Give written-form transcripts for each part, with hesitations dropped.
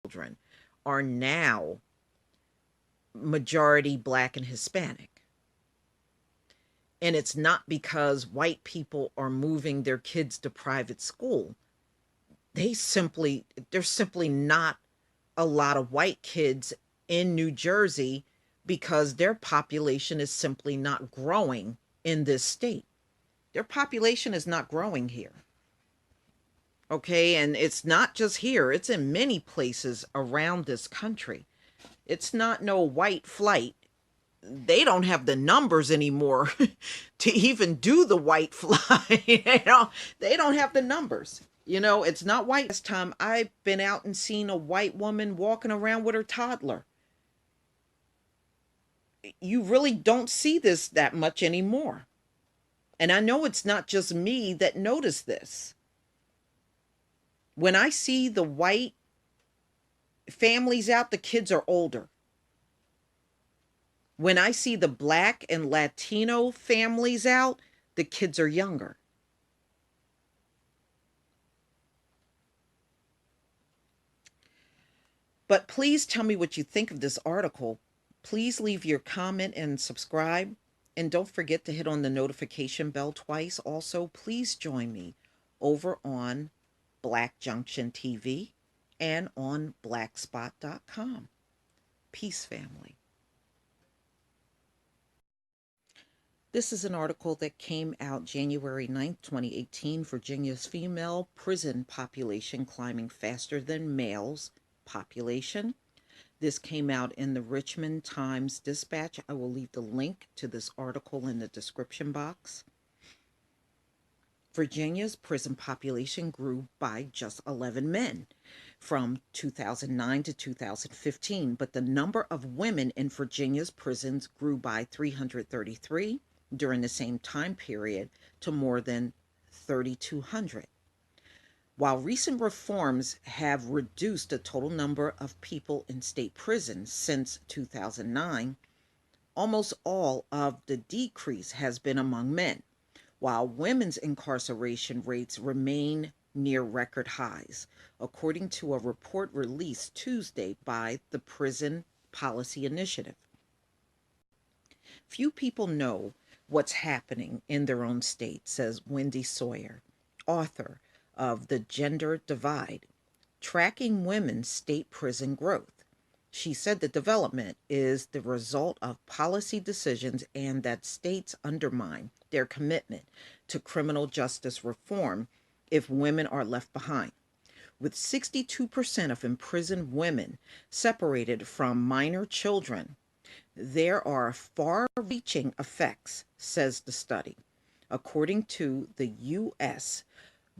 children are now majority Black and Hispanic. And it's not because white people are moving their kids to private school. There's simply not a lot of white kids in New Jersey because their population is simply not growing in this state. Their population is not growing here. Okay, and it's not just here, it's in many places around this country. It's not no white flight. They don't have the numbers anymore to even do the white flight. They don't have the numbers. It's not white. Last time I've been out and seen a white woman walking around with her toddler. You really don't see this that much anymore. And I know it's not just me that noticed this. When I see the white families out, the kids are older. When I see the Black and Latino families out, the kids are younger. But please tell me what you think of this article. Please leave your comment and subscribe. And don't forget to hit on the notification bell twice. Also, please join me over on Black Junction TV and on blackspot.com. Peace, family. This is an article that came out January 9th, 2018. Virginia's female prison population climbing faster than males population. This came out in the Richmond Times-Dispatch. I will leave the link to this article in the description box. Virginia's prison population grew by just 11 men from 2009 to 2015, but the number of women in Virginia's prisons grew by 333 during the same time period to more than 3,200. While recent reforms have reduced the total number of people in state prisons since 2009, almost all of the decrease has been among men, while women's incarceration rates remain near record highs, according to a report released Tuesday by the Prison Policy Initiative. Few people know what's happening in their own state, says Wendy Sawyer, author of The Gender Divide, Tracking Women's State Prison Growth. She said the development is the result of policy decisions and that states undermine their commitment to criminal justice reform if women are left behind. With 62% of imprisoned women separated from minor children, there are far-reaching effects, says the study. According to the U.S.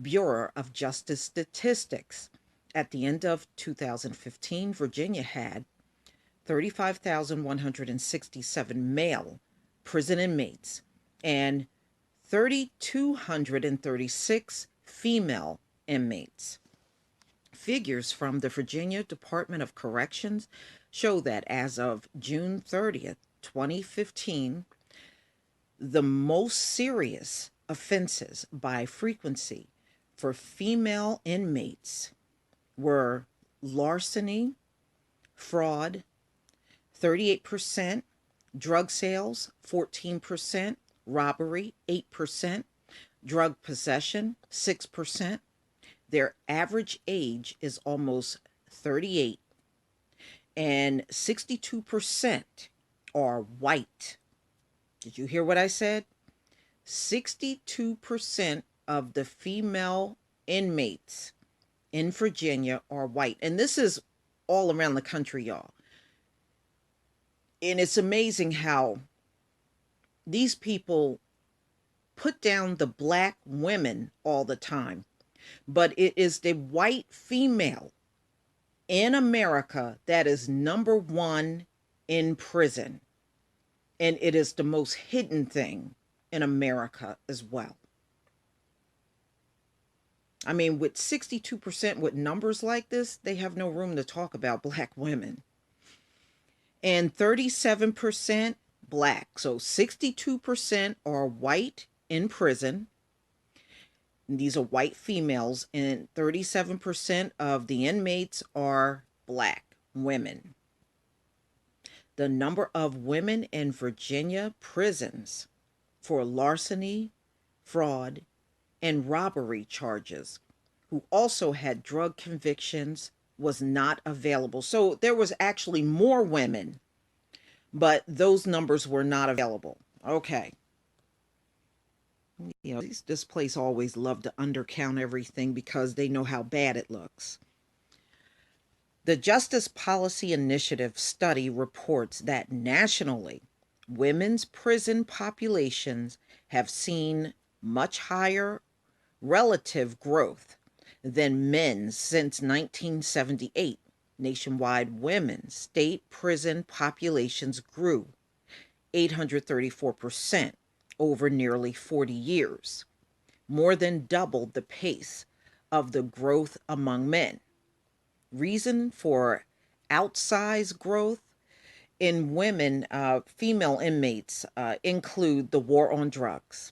Bureau of Justice Statistics, at the end of 2015, Virginia had 35,167 male prison inmates and 3,236 female inmates. Figures from the Virginia Department of Corrections show that as of June 30th, 2015, the most serious offenses by frequency for female inmates were larceny, fraud, 38%, drug sales, 14%, robbery, 8%, drug possession, 6%. Their average age is almost 38, and 62% are white. Did you hear what I said? 62% of the female inmates in Virginia are white. And this is all around the country, y'all. And it's amazing how these people put down the Black women all the time. But it is the white female in America that is number one in prison. And it is the most hidden thing in America as well. I mean, with 62% with numbers like this, they have no room to talk about Black women. And 37% Black. So 62% are white in prison. These are white females, and 37% of the inmates are Black women. The number of women in Virginia prisons for larceny, fraud, and robbery charges who also had drug convictions was not available. So there was actually more women, but those numbers were not available. Okay. This place always love to undercount everything because they know how bad it looks. The Justice Policy Initiative study reports that nationally, women's prison populations have seen much higher relative growth than men's since 1978. Nationwide women's state prison populations grew 834% over nearly 40 years, more than double the pace of the growth among men. Reason for outsized growth in women, female inmates, include the war on drugs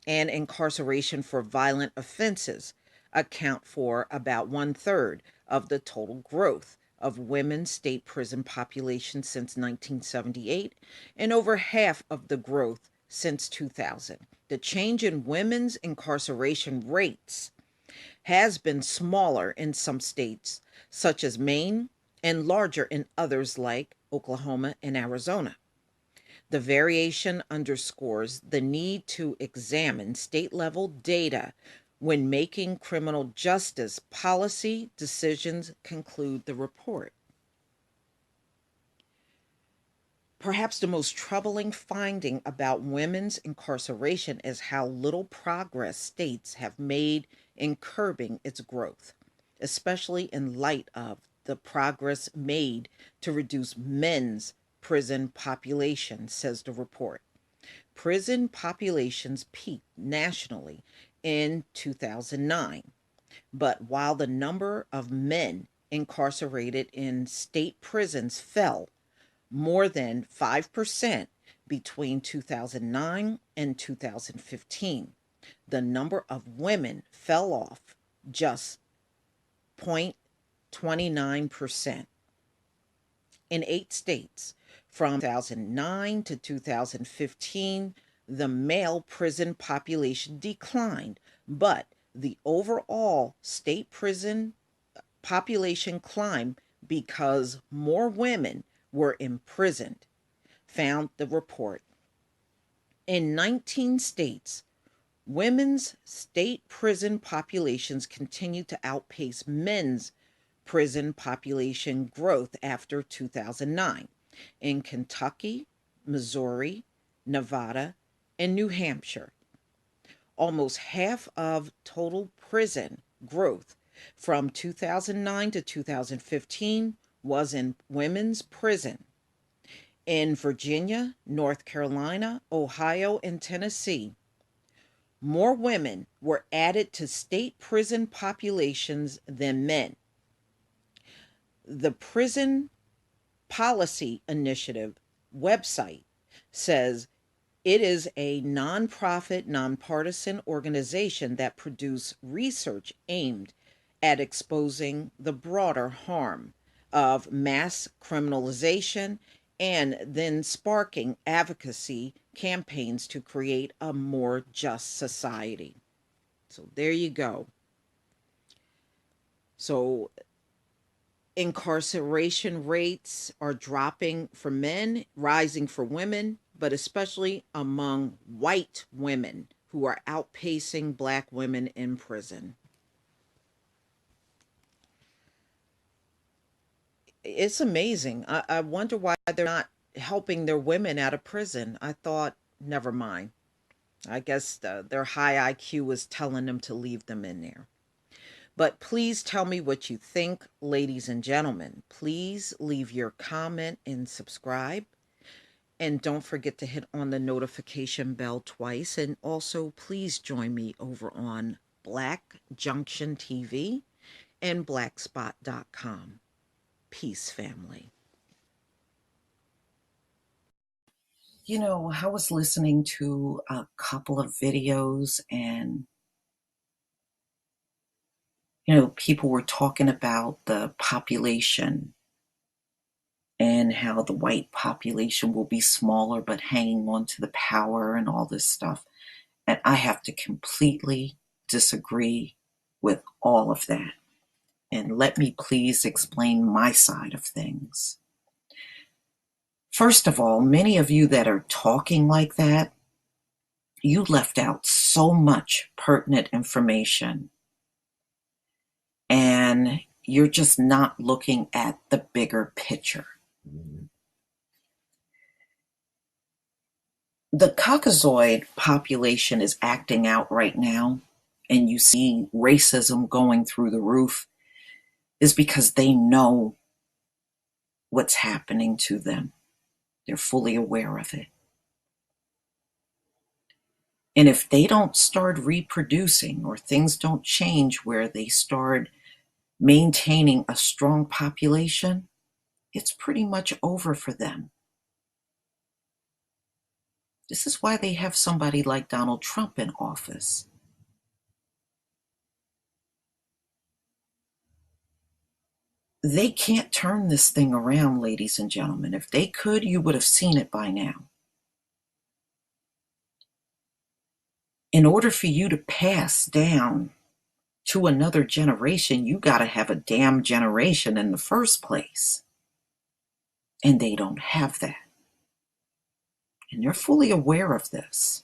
and incarceration for violent offenses, account for about 1/3 of the total growth of women's state prison population since 1978 and over half of the growth since 2000. The change in women's incarceration rates has been smaller in some states, such as Maine, and larger in others like Oklahoma and Arizona. The variation underscores the need to examine state level data when making criminal justice policy decisions, conclude the report. Perhaps the most troubling finding about women's incarceration is how little progress states have made in curbing its growth, especially in light of the progress made to reduce men's prison population, says the report. Prison populations peaked nationally in 2009, but while the number of men incarcerated in state prisons fell more than 5% between 2009 and 2015. The number of women fell off just 0.29%. In 8 states, from 2009 to 2015, the male prison population declined, but the overall state prison population climbed because more women were imprisoned, found the report. In 19 states, women's state prison populations continue to outpace men's prison population growth after 2009. In Kentucky, Missouri, Nevada, and New Hampshire, almost half of total prison growth from 2009 to 2015 was in women's prison. In Virginia, North Carolina, Ohio, and Tennessee, more women were added to state prison populations than men. The Prison Policy Initiative website says it is a nonprofit, nonpartisan organization that produces research aimed at exposing the broader harm of mass criminalization and then sparking advocacy campaigns to create a more just society. So there you go. So incarceration rates are dropping for men, rising for women, but especially among white women who are outpacing black women in prison. It's amazing. I wonder why they're not helping their women out of prison. I thought, never mind. I guess their high IQ was telling them to leave them in there. But please tell me what you think, ladies and gentlemen. Please leave your comment and subscribe. And don't forget to hit on the notification bell twice. And also, please join me over on Black Junction TV and blackspot.com. Peace, family. I was listening to a couple of videos, and People were talking about the population and how the white population will be smaller, but hanging on to the power and all this stuff. And I have to completely disagree with all of that. And let me please explain my side of things. First of all, many of you that are talking like that, you left out so much pertinent information. And you're just not looking at the bigger picture. The Caucasoid population is acting out right now, and you see racism going through the roof, is because they know what's happening to them. They're fully aware of it. And if they don't start reproducing, or things don't change where they start maintaining a strong population, it's pretty much over for them. This is why they have somebody like Donald Trump in office. They can't turn this thing around, ladies and gentlemen. If they could, you would have seen it by now. In order for you to pass down to another generation, you got to have a damn generation in the first place. And they don't have that. And they're fully aware of this.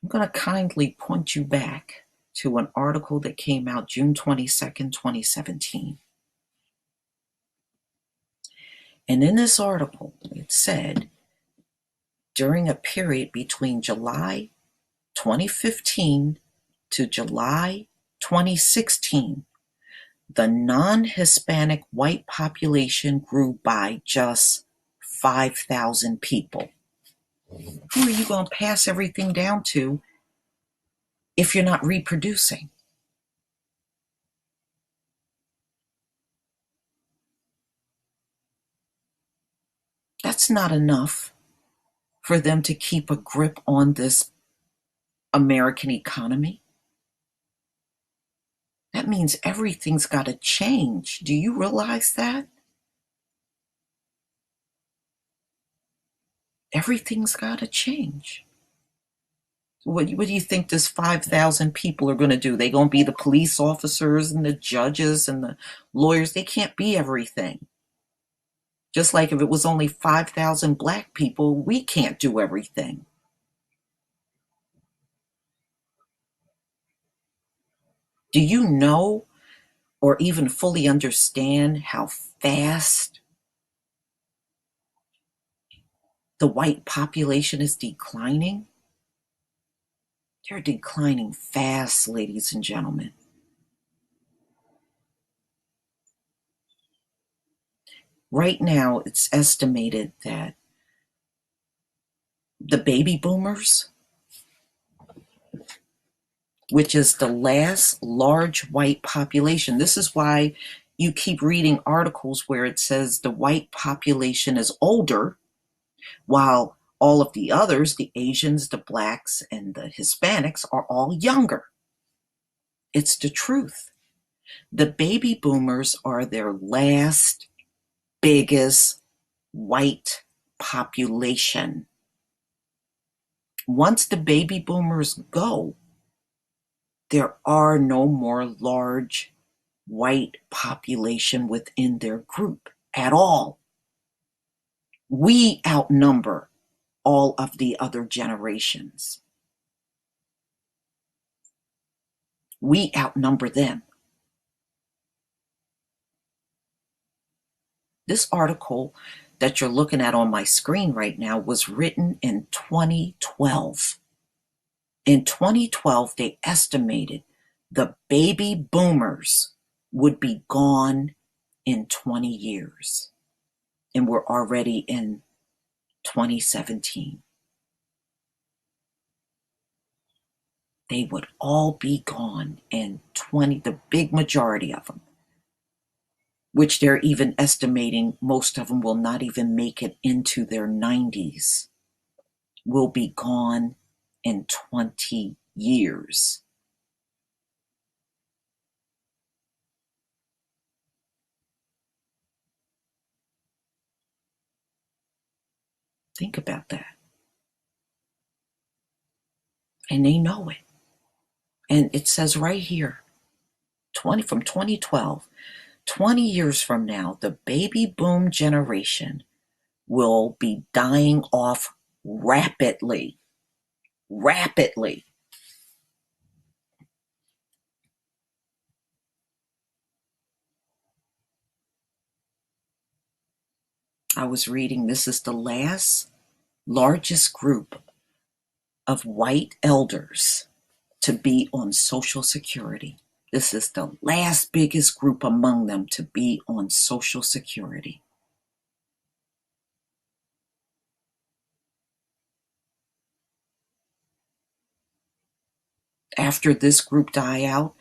I'm going to kindly point you back to an article that came out June 22nd, 2017. And in this article, it said, during a period between July 2015 to July 2016, the non-Hispanic white population grew by just 5,000 people. Who are you going to pass everything down to if you're not reproducing? That's not enough for them to keep a grip on this American economy. That means everything's got to change. Do you realize that? Everything's got to change. What do you think this 5,000 people are going to do? They're going to be the police officers and the judges and the lawyers. They can't be everything. Just like if it was only 5,000 black people, we can't do everything. Do you know or even fully understand how fast the white population is declining? They're declining fast, ladies and gentlemen. Right now, it's estimated that the baby boomers, which is the last large white population, this is why you keep reading articles where it says the white population is older, while all of the others, the Asians, the blacks, and the Hispanics, are all younger. It's the truth. The baby boomers are their last biggest white population. Once the baby boomers go, there are no more large white population within their group at all. We outnumber all of the other generations. We outnumber them. This article that you're looking at on my screen right now was written in 2012. In 2012, they estimated the baby boomers would be gone in 20 years. And we're already in 2017. They would all be gone in the big majority of them, which they're even estimating most of them will not even make it into their 90s, will be gone in 20 years. Think about that. And they know it. And it says right here, 2012, 20 years from now, the baby boom generation will be dying off rapidly. Rapidly. I was reading this is the last largest group of white elders to be on Social Security. This is the last biggest group among them to be on Social Security. After this group die out,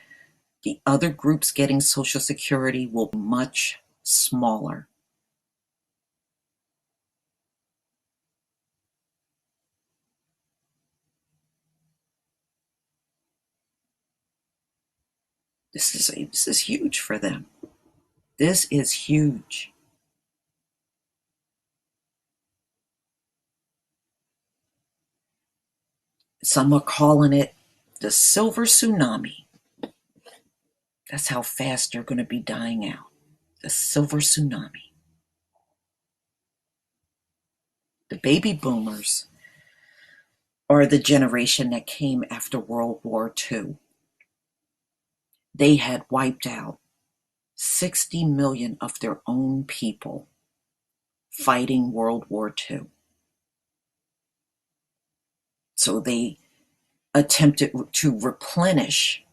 the other groups getting Social Security will be much smaller. This is huge for them. This is huge. Some are calling it the silver tsunami. That's how fast they're going to be dying out. The silver tsunami. The baby boomers are the generation that came after World War II. They had wiped out 60 million of their own people fighting World War II. So they attempted to replenish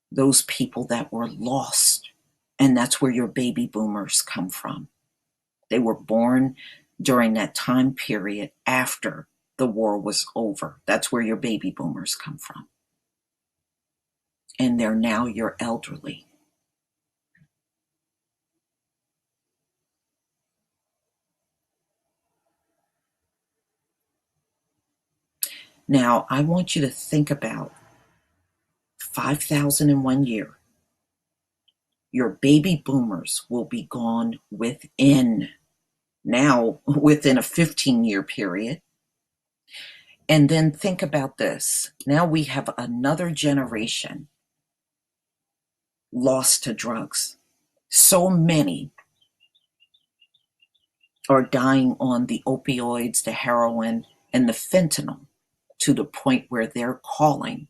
those people that were lost. And that's where your baby boomers come from. They were born during that time period after the war was over. That's where your baby boomers come from. And they're now your elderly. Now, I want you to think about 5,001 year. Your baby boomers will be gone within a 15-year period. And then think about this. Now we have another generation lost to drugs. So many are dying on the opioids, the heroin, and the fentanyl to the point where they're calling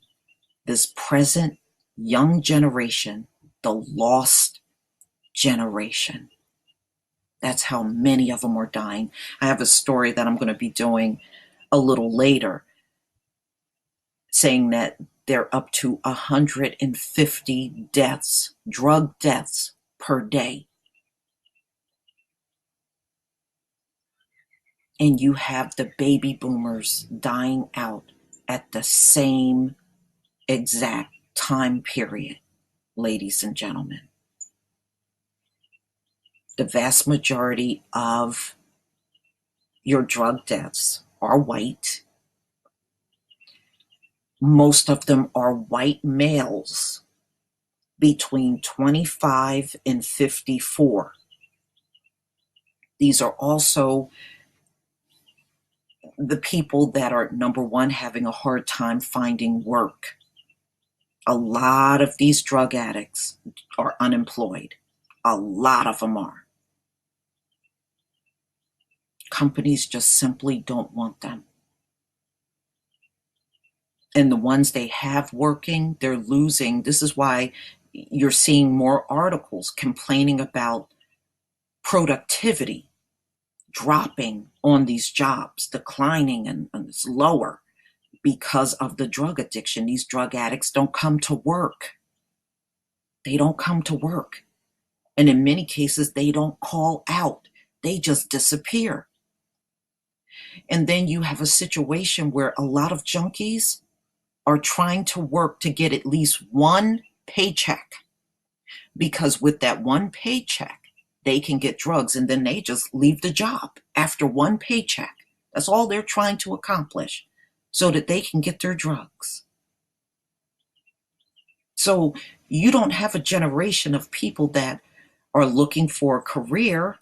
this present young generation the lost generation. That's how many of them are dying. I have a story that I'm going to be doing a little later saying that they're up to 150 deaths, drug deaths per day. And you have the baby boomers dying out at the same exact time period, ladies and gentlemen. The vast majority of your drug deaths are white. Most of them are white males between 25 and 54. These are also the people that are, number one, having a hard time finding work. A lot of these drug addicts are unemployed. A lot of them are. Companies just simply don't want them. And the ones they have working, they're losing. This is why you're seeing more articles complaining about productivity dropping on these jobs, declining and it's lower because of the drug addiction. These drug addicts don't come to work. They don't come to work. And in many cases, they don't call out. They just disappear. And then you have a situation where a lot of junkies are trying to work to get at least one paycheck. Because with that one paycheck, they can get drugs and then they just leave the job after one paycheck. That's all they're trying to accomplish so that they can get their drugs. So you don't have a generation of people that are looking for a career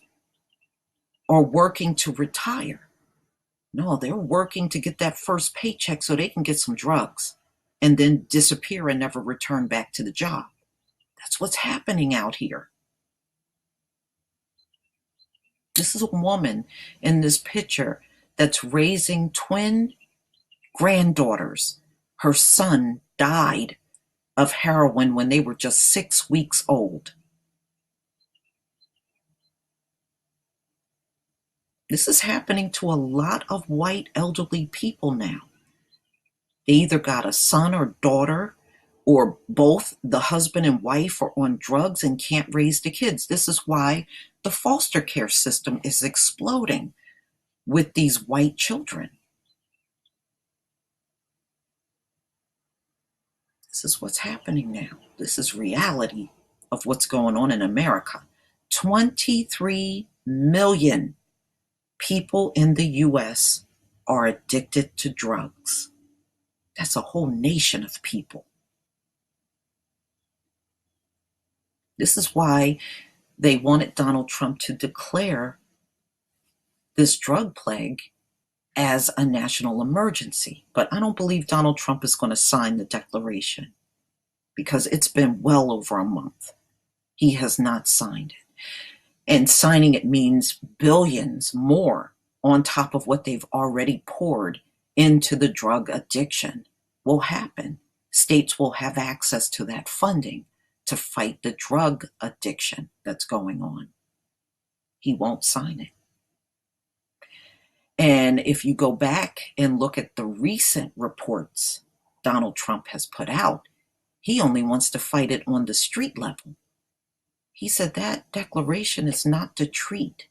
or working to retire. No, they're working to get that first paycheck so they can get some drugs and then disappear and never return back to the job. That's what's happening out here. This is a woman in this picture that's raising twin granddaughters. Her son died of heroin when they were just 6 weeks old. This is happening to a lot of white elderly people now. They either got a son or daughter, or both the husband and wife are on drugs and can't raise the kids. This is why the foster care system is exploding with these white children. This is what's happening now. This is reality of what's going on in America. 23 million people in the US are addicted to drugs. That's a whole nation of people. This is why they wanted Donald Trump to declare this drug plague as a national emergency. But I don't believe Donald Trump is going to sign the declaration because it's been well over a month. He has not signed it. And signing it means billions more on top of what they've already poured into the drug addiction will happen. States will have access to that funding to fight the drug addiction that's going on. He won't sign it. And if you go back and look at the recent reports Donald Trump has put out, he only wants to fight it on the street level. He said that declaration is not to treat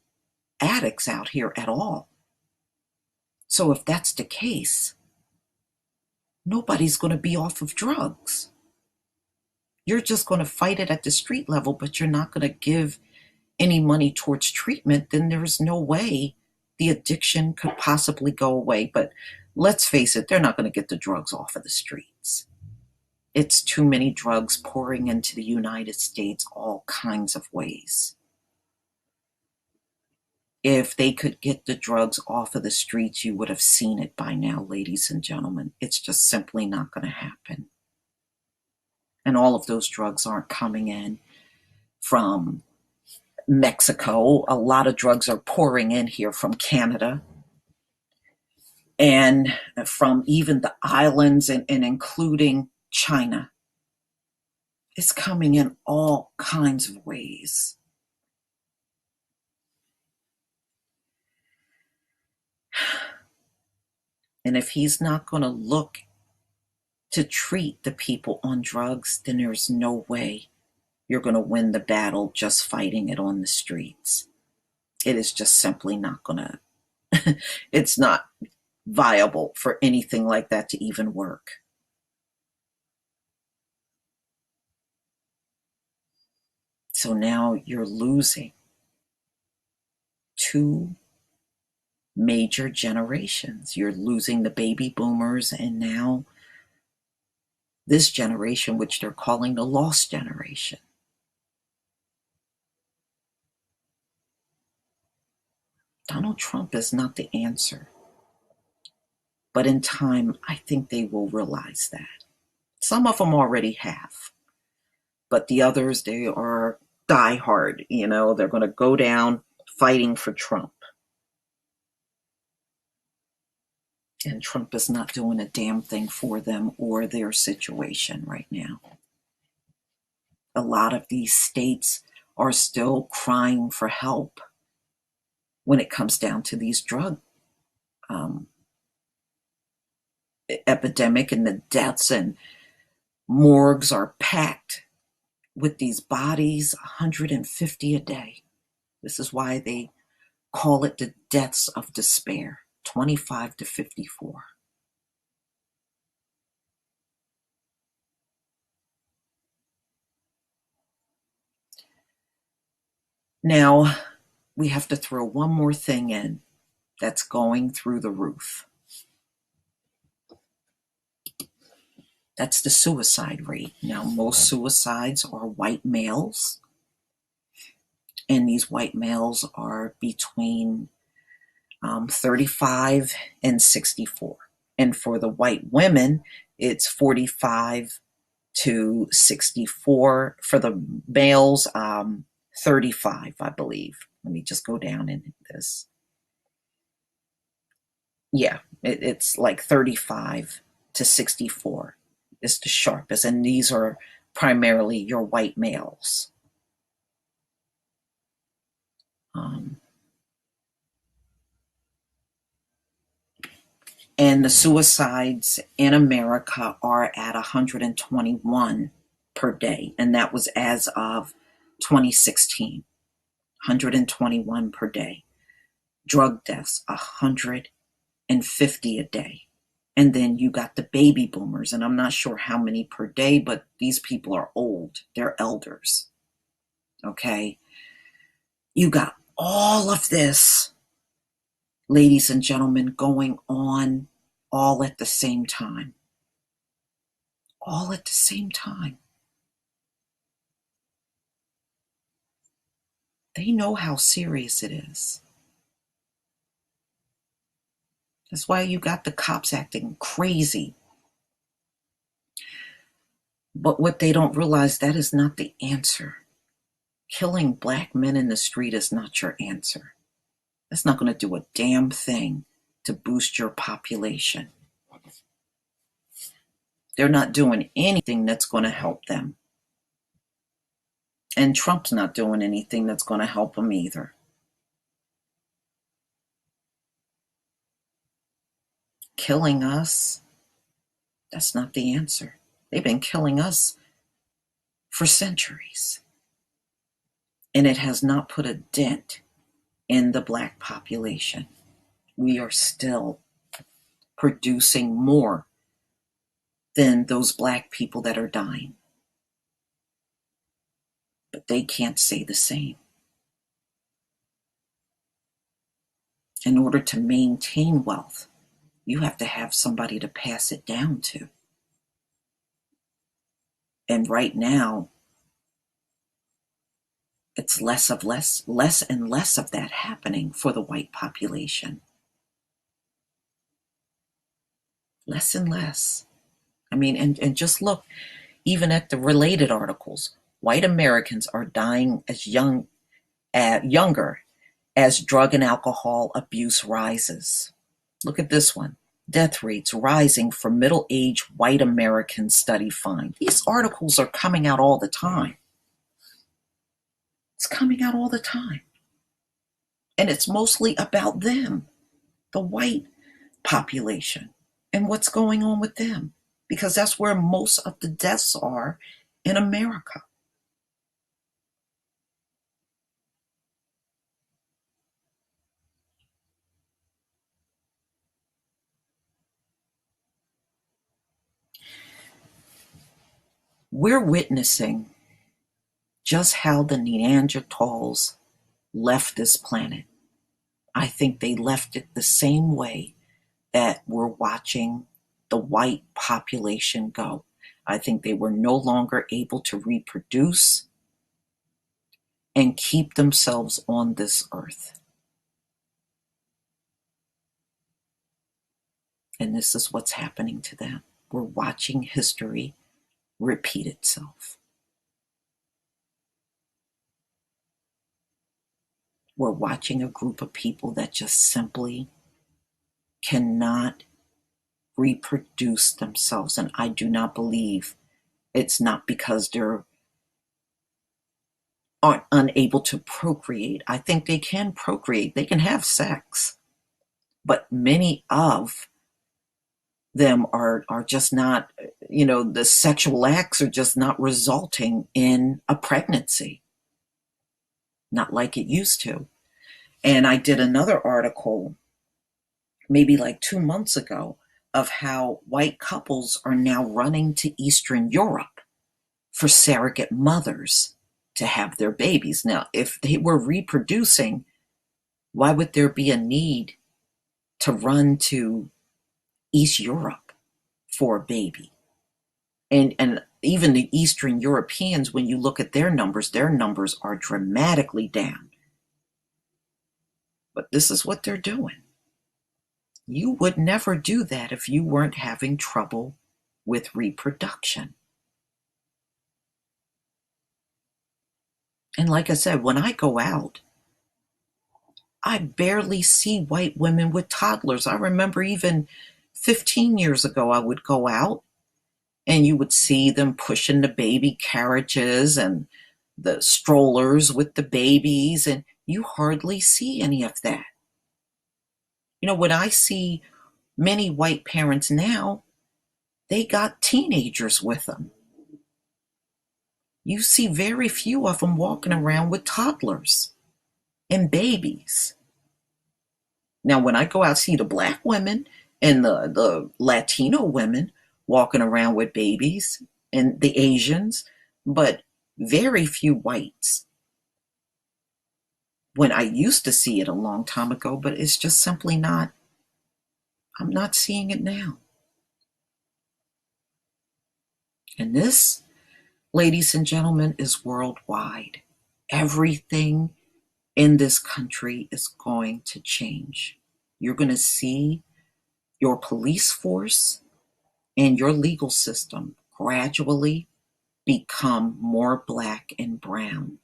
addicts out here at all. So if that's the case, nobody's going to be off of drugs. You're just going to fight it at the street level, but you're not going to give any money towards treatment. Then there's no way the addiction could possibly go away. But let's face it, they're not going to get the drugs off of the streets. It's too many drugs pouring into the United States all kinds of ways. If they could get the drugs off of the streets, you would have seen it by now, ladies and gentlemen. It's just simply not going to happen. And all of those drugs aren't coming in from Mexico. A lot of drugs are pouring in here from Canada and from even the islands and including China. It's coming in all kinds of ways. And if he's not going to look to treat the people on drugs, then there's no way you're going to win the battle just fighting it on the streets. It is just simply not going to, it's not viable for anything like that to even work. So now you're losing two major generations. You're losing the baby boomers and now this generation, which they're calling the lost generation. Donald Trump is not the answer. But in time, I think they will realize that. Some of them already have. But the others, they are diehard. They're going to go down fighting for Trump. And Trump is not doing a damn thing for them or their situation right now. A lot of these states are still crying for help when it comes down to these drug epidemic and the deaths, and morgues are packed with these bodies, 150 a day. This is why they call it the deaths of despair, 25 to 54. Now, we have to throw one more thing in that's going through the roof. That's the suicide rate. Now, most suicides are white males, and these white males are between 35 and 64. And for the white women, it's 45 to 64. For the males, 35, I believe. Let me just go down in this. Yeah, it's like 35 to 64 is the sharpest. And these are primarily your white males. Um, and the suicides in America are at 121 per day. And that was as of 2016, 121 per day. Drug deaths, 150 a day. And then you got the baby boomers, and I'm not sure how many per day, but these people are old. They're elders. Okay? You got all of this, ladies and gentlemen, going on all at the same time. All at the same time. They know how serious it is. That's why you got the cops acting crazy. But what they don't realize, that is not the answer. Killing black men in the street is not your answer. That's not going to do a damn thing to boost your population. They're not doing anything that's going to help them. And Trump's not doing anything that's going to help them either. Killing us, that's not the answer. They've been killing us for centuries. And it has not put a dent in the black population. We are still producing more than those black people that are dying. But they can't say the same. In order to maintain wealth, you have to have somebody to pass it down to. And right now, it's less and less of that happening for the white population. Less and less. I mean, and just look, even at the related articles, white Americans are dying as younger as drug and alcohol abuse rises. Look at this one. Death rates rising for middle-aged white Americans, study find. These articles are coming out all the time. It's coming out all the time. And it's mostly about them, the white population, and what's going on with them, because that's where most of the deaths are in America. We're witnessing just how the Neanderthals left this planet. I think they left it the same way that we're watching the white population go. I think they were no longer able to reproduce and keep themselves on this earth. And this is what's happening to them. We're watching history repeat itself. We're watching a group of people that just simply cannot reproduce themselves. And I do not believe it's not because they're aren't unable to procreate. I think they can procreate. They can have sex. But many of them are just not, the sexual acts are just not resulting in a pregnancy. Not like it used to. And I did another article maybe like 2 months ago of how white couples are now running to Eastern Europe for surrogate mothers to have their babies. Now, if they were reproducing, why would there be a need to run to East Europe for a baby? And even the Eastern Europeans, when you look at their numbers are dramatically down. But this is what they're doing. You would never do that if you weren't having trouble with reproduction. And like I said, when I go out, I barely see white women with toddlers. I remember even 15 years ago, I would go out and you would see them pushing the baby carriages and the strollers with the babies, and you hardly see any of that. You know, when I see many white parents now, they got teenagers with them. You see very few of them walking around with toddlers and babies. Now, when I go out, see the black women and the Latino women walking around with babies and the Asians, but very few whites. When I used to see it a long time ago, but it's just simply not, I'm not seeing it now. And this, ladies and gentlemen, is worldwide. Everything in this country is going to change. You're going to see your police force and your legal system gradually become more black and brown.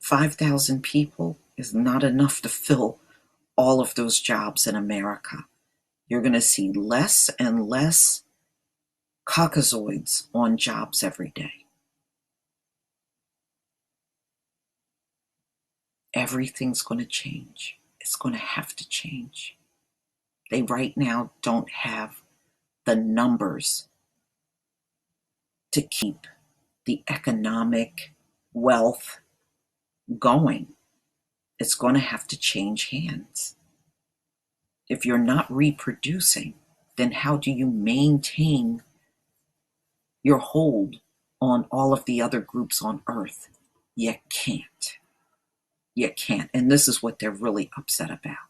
5,000 people is not enough to fill all of those jobs in America. You're going to see less and less Caucasoids on jobs every day. Everything's going to change. It's going to have to change. They right now don't have the numbers to keep the economic wealth going. It's going to have to change hands. If you're not reproducing, then how do you maintain your hold on all of the other groups on Earth? You can't. You can't. And this is what they're really upset about.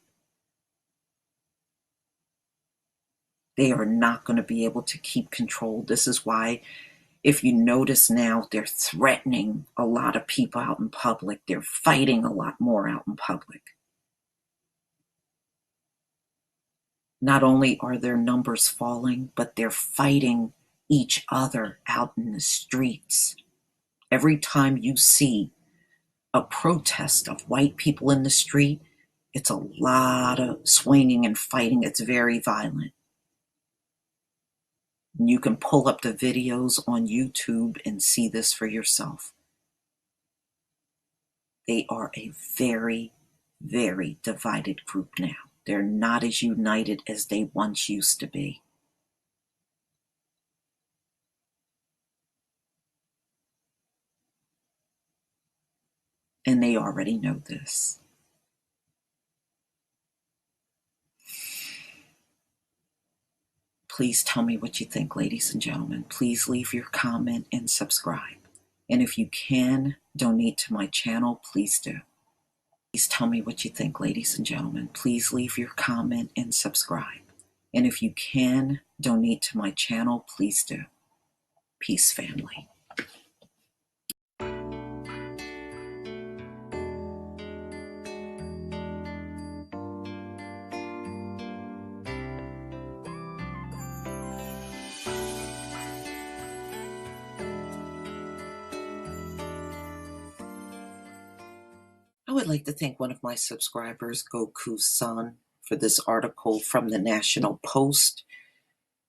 They are not going to be able to keep control. This is why, if you notice now, they're threatening a lot of people out in public. They're fighting a lot more out in public. Not only are their numbers falling, but they're fighting each other out in the streets. Every time you see a protest of white people in the street, it's a lot of swinging and fighting. It's very violent. You can pull up the videos on YouTube and see this for yourself. They are a very, very divided group now. They're not as united as they once used to be. And they already know this. Please tell me what you think, ladies and gentlemen. Please leave your comment and subscribe. And if you can donate to my channel, please do. Please tell me what you think, ladies and gentlemen. Please leave your comment and subscribe. And if you can donate to my channel, please do. Peace, family. I would like to thank one of my subscribers, Goku's son, for this article from the National Post,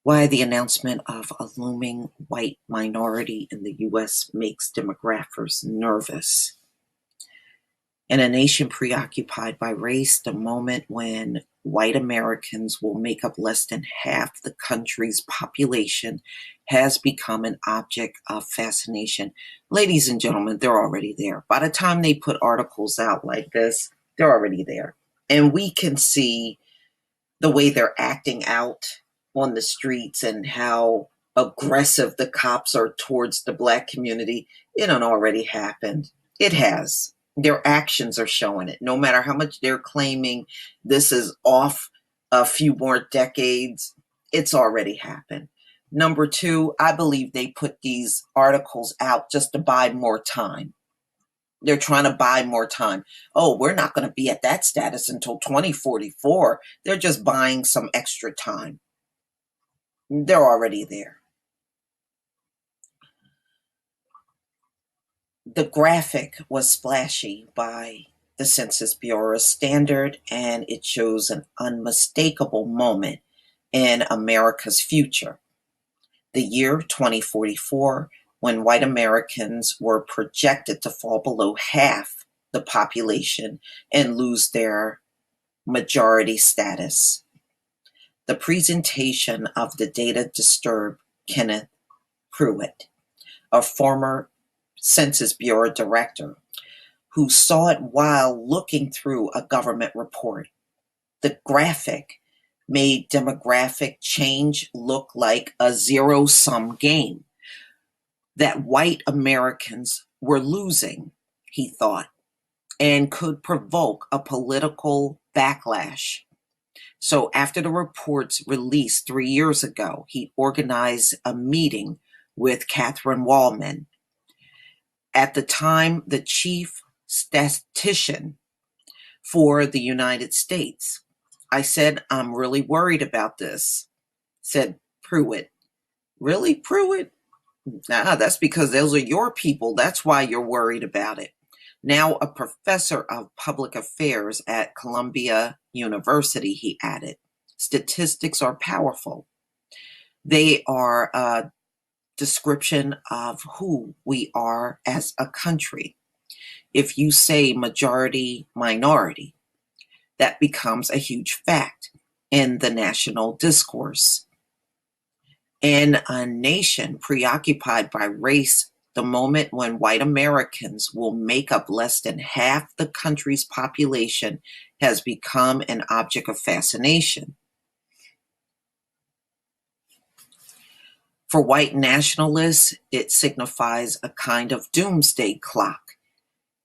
why the announcement of a looming white minority in the U.S. makes demographers nervous. In a nation preoccupied by race, the moment when white Americans will make up less than half the country's population has become an object of fascination. Ladies and gentlemen, they're already there. By the time they put articles out like this, they're already there. And we can see the way they're acting out on the streets and how aggressive the cops are towards the black community. It had already happened. It has. Their actions are showing it. No matter how much they're claiming this is off a few more decades, it's already happened. Number two, I believe they put these articles out just to buy more time. They're trying to buy more time. Oh, we're not going to be at that status until 2044. They're just buying some extra time. They're already there. The graphic was splashy by the Census Bureau standard, and it shows an unmistakable moment in America's future. The year 2044, when white Americans were projected to fall below half the population and lose their majority status. The presentation of the data disturbed Kenneth Pruitt, a former Census Bureau director, who saw it while looking through a government report. The graphic made demographic change look like a zero-sum game, that white Americans were losing, he thought, and could provoke a political backlash. So after the reports released 3 years ago, he organized a meeting with Catherine Wallman, at the time the chief statistician for the United States. I said, I'm really worried about this, said Pruitt. Really, Pruitt? Nah, that's because those are your people. That's why you're worried about it. Now a professor of public affairs at Columbia University, he added, statistics are powerful. They are a description of who we are as a country. If you say majority minority, that becomes a huge fact in the national discourse. In a nation preoccupied by race, the moment when white Americans will make up less than half the country's population has become an object of fascination. For white nationalists, it signifies a kind of doomsday clock,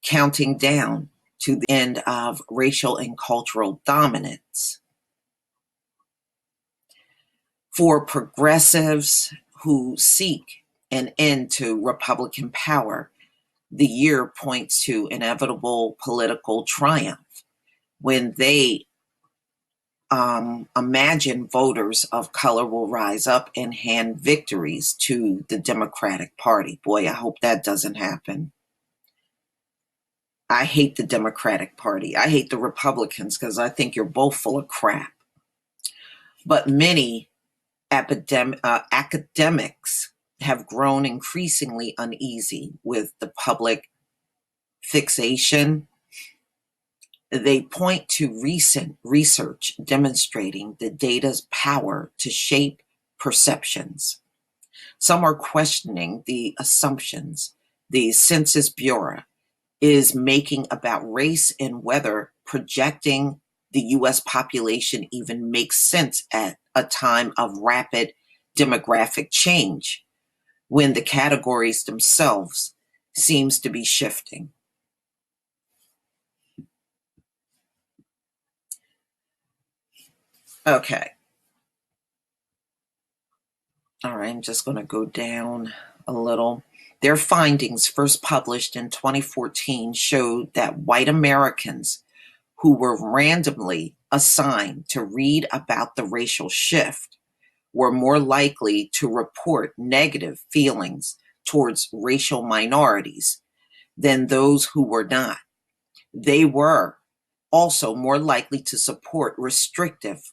counting down to the end of racial and cultural dominance. For progressives who seek an end to Republican power, the year points to inevitable political triumph when they imagine voters of color will rise up and hand victories to the Democratic Party. Boy, I hope that doesn't happen. I hate the Democratic Party. I hate the Republicans because I think you're both full of crap. But many academics have grown increasingly uneasy with the public fixation. They point to recent research demonstrating the data's power to shape perceptions. Some are questioning the assumptions the Census Bureau is making about race and whether projecting the US population even makes sense at a time of rapid demographic change when the categories themselves seems to be shifting. Okay. All right, I'm just going to go down a little. Their findings, first published in 2014, showed that white Americans who were randomly assigned to read about the racial shift were more likely to report negative feelings towards racial minorities than those who were not. They were also more likely to support restrictive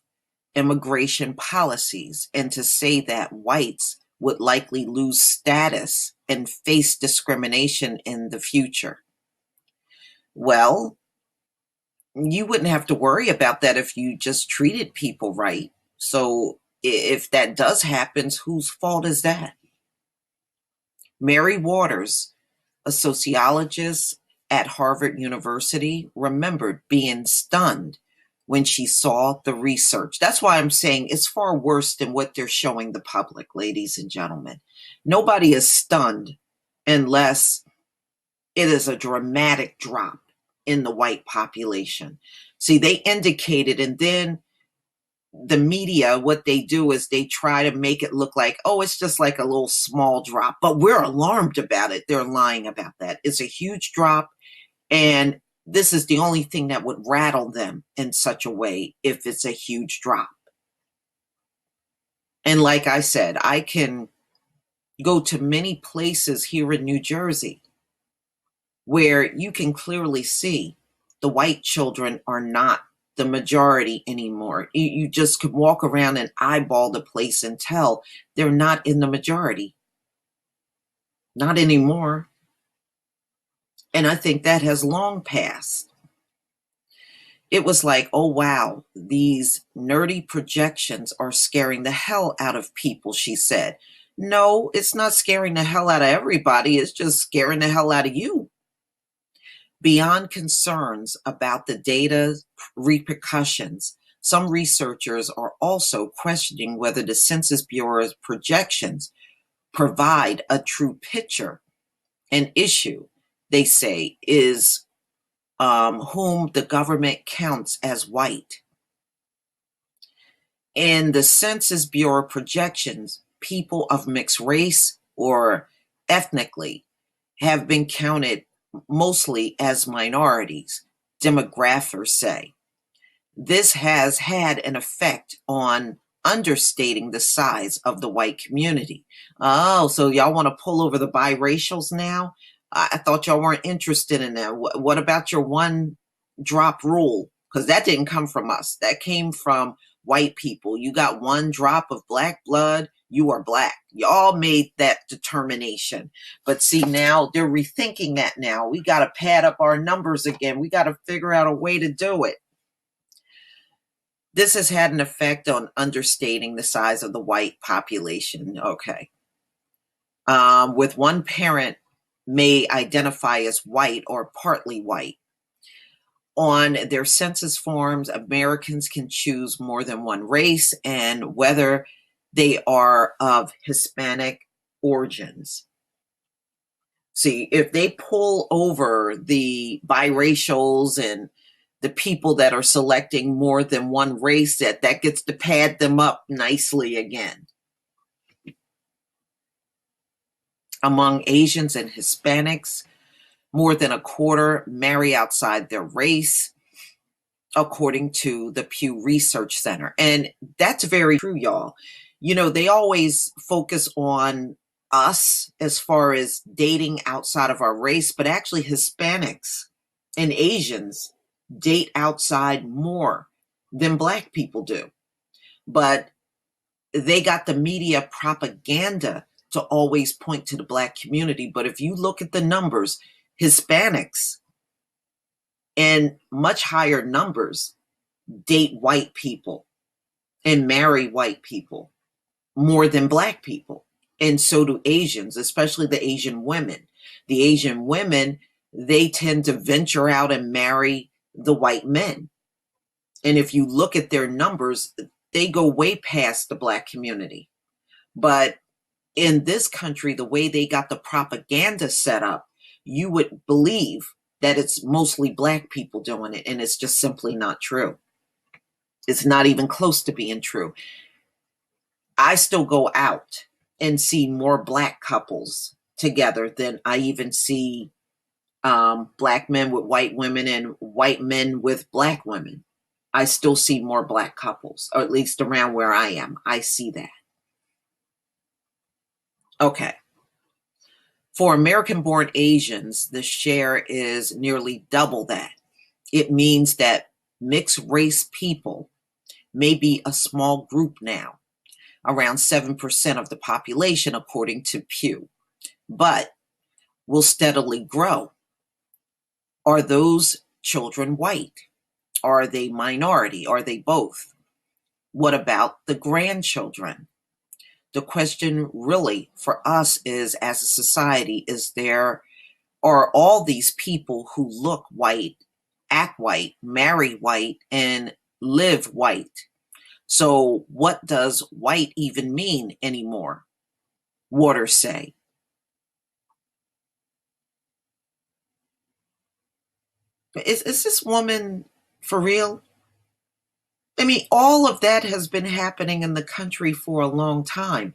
immigration policies and to say that whites would likely lose status and face discrimination in the future. Well, you wouldn't have to worry about that if you just treated people right. So if that does happen, whose fault is that? Mary Waters, a sociologist at Harvard University, remembered being stunned when she saw the research. That's why I'm saying it's far worse than what they're showing the public, ladies and gentlemen. Nobody is stunned unless it is a dramatic drop in the white population. See, they indicated, and then the media, what they do is they try to make it look like, oh, it's just like a little small drop, but we're alarmed about it. They're lying about that. It's a huge drop. And this is the only thing that would rattle them in such a way if it's a huge drop. And like I said, I can go to many places here in New Jersey where you can clearly see the white children are not the majority anymore. You just could walk around and eyeball the place and tell they're not in the majority. Not anymore. And I think that has long passed. It was like, oh wow, these nerdy projections are scaring the hell out of people, she said. No, it's not scaring the hell out of everybody. It's just scaring the hell out of you. Beyond concerns about the data's repercussions, some researchers are also questioning whether the Census Bureau's projections provide a true picture. An issue, they say, is whom the government counts as white. In the Census Bureau projections, people of mixed race or ethnically have been counted mostly as minorities, demographers say. This has had an effect on understating the size of the white community. Oh, so y'all want to pull over the biracials now? I thought y'all weren't interested in that. What about your one drop rule? Because that didn't come from us. That came from white people. You got one drop of black blood, you are black. Y'all made that determination. But see, now they're rethinking that now. We got to pad up our numbers again. We got to figure out a way to do it. This has had an effect on understating the size of the white population. Okay. With one parent may identify as white or partly white. On their census forms, Americans can choose more than one race and whether they are of Hispanic origins. See, if they pull over the biracials and the people that are selecting more than one race, that gets to pad them up nicely again. Among Asians and Hispanics, more than a quarter marry outside their race, according to the Pew Research Center. And that's very true, y'all. You know, they always focus on us as far as dating outside of our race, but actually Hispanics and Asians date outside more than black people do. But they got the media propaganda to always point to the black community. But if you look at the numbers, Hispanics in much higher numbers date white people and marry white people more than black people. And so do Asians, especially the Asian women. The Asian women, they tend to venture out and marry the white men. And if you look at their numbers, they go way past the black community. But in this country, the way they got the propaganda set up, you would believe that it's mostly black people doing it, and it's just simply not true. It's not even close to being true. I still go out and see more black couples together than I even see black men with white women and white men with black women. I still see more black couples, or at least around where I am. I see that. Okay. For American-born Asians, the share is nearly double that. It means that mixed race people may be a small group now, around 7% of the population, according to Pew, but will steadily grow. Are those children white? Are they minority? Are they both? What about the grandchildren? The question really for us is, as a society, are all these people who look white, act white, marry white, and live white? So what does white even mean anymore? Waters say. Is this woman for real? I mean, all of that has been happening in the country for a long time.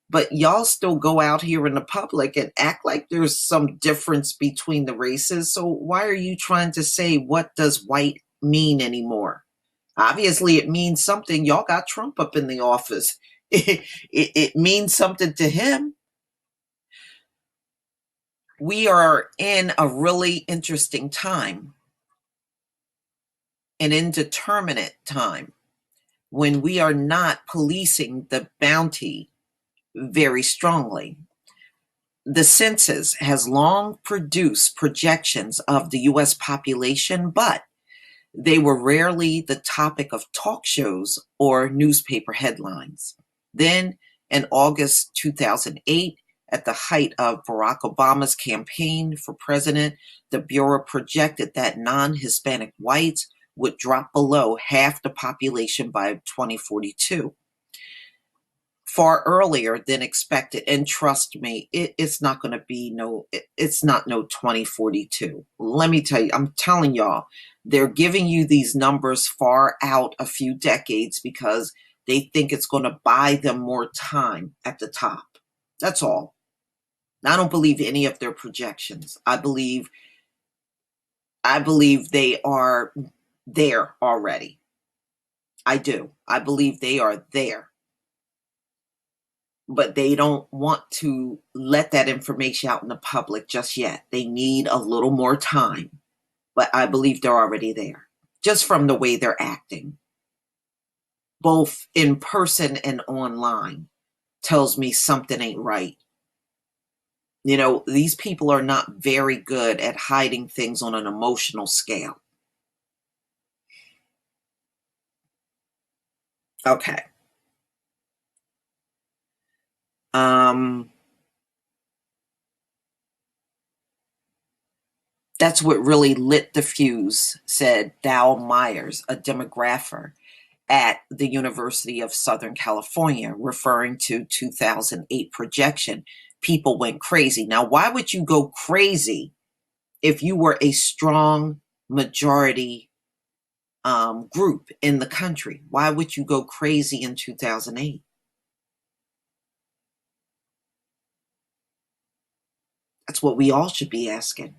But y'all still go out here in the public and act like there's some difference between the races. So why are you trying to say what does white mean anymore? Obviously, it means something. Y'all got Trump up in the office. It means something to him. We are in a really interesting time, an indeterminate time, when we are not policing the bounty very strongly. The census has long produced projections of the US population, but they were rarely the topic of talk shows or newspaper headlines. Then, in August 2008, at the height of Barack Obama's campaign for president, the Bureau projected that non Hispanic whites would drop below half the population by 2042, far earlier than expected. And trust me, it's not going to be it's not no 2042. Let me tell you, I'm telling y'all, they're giving you these numbers far out a few decades because they think it's going to buy them more time at the top. That's all. I don't believe any of their projections. I believe they are there already. I do. I believe they are there, but they don't want to let that information out in the public just yet. They need a little more time, but I believe they're already there just from the way they're acting, both in person and online. Tells me something ain't right. These people are not very good at hiding things on an emotional scale. Okay. Um, that's what really lit the fuse, said Dow Myers, a demographer at the University of Southern California, referring to 2008 projection. People went crazy. Now, why would you go crazy if you were a strong majority group in the country? Why would you go crazy in 2008? That's what we all should be asking.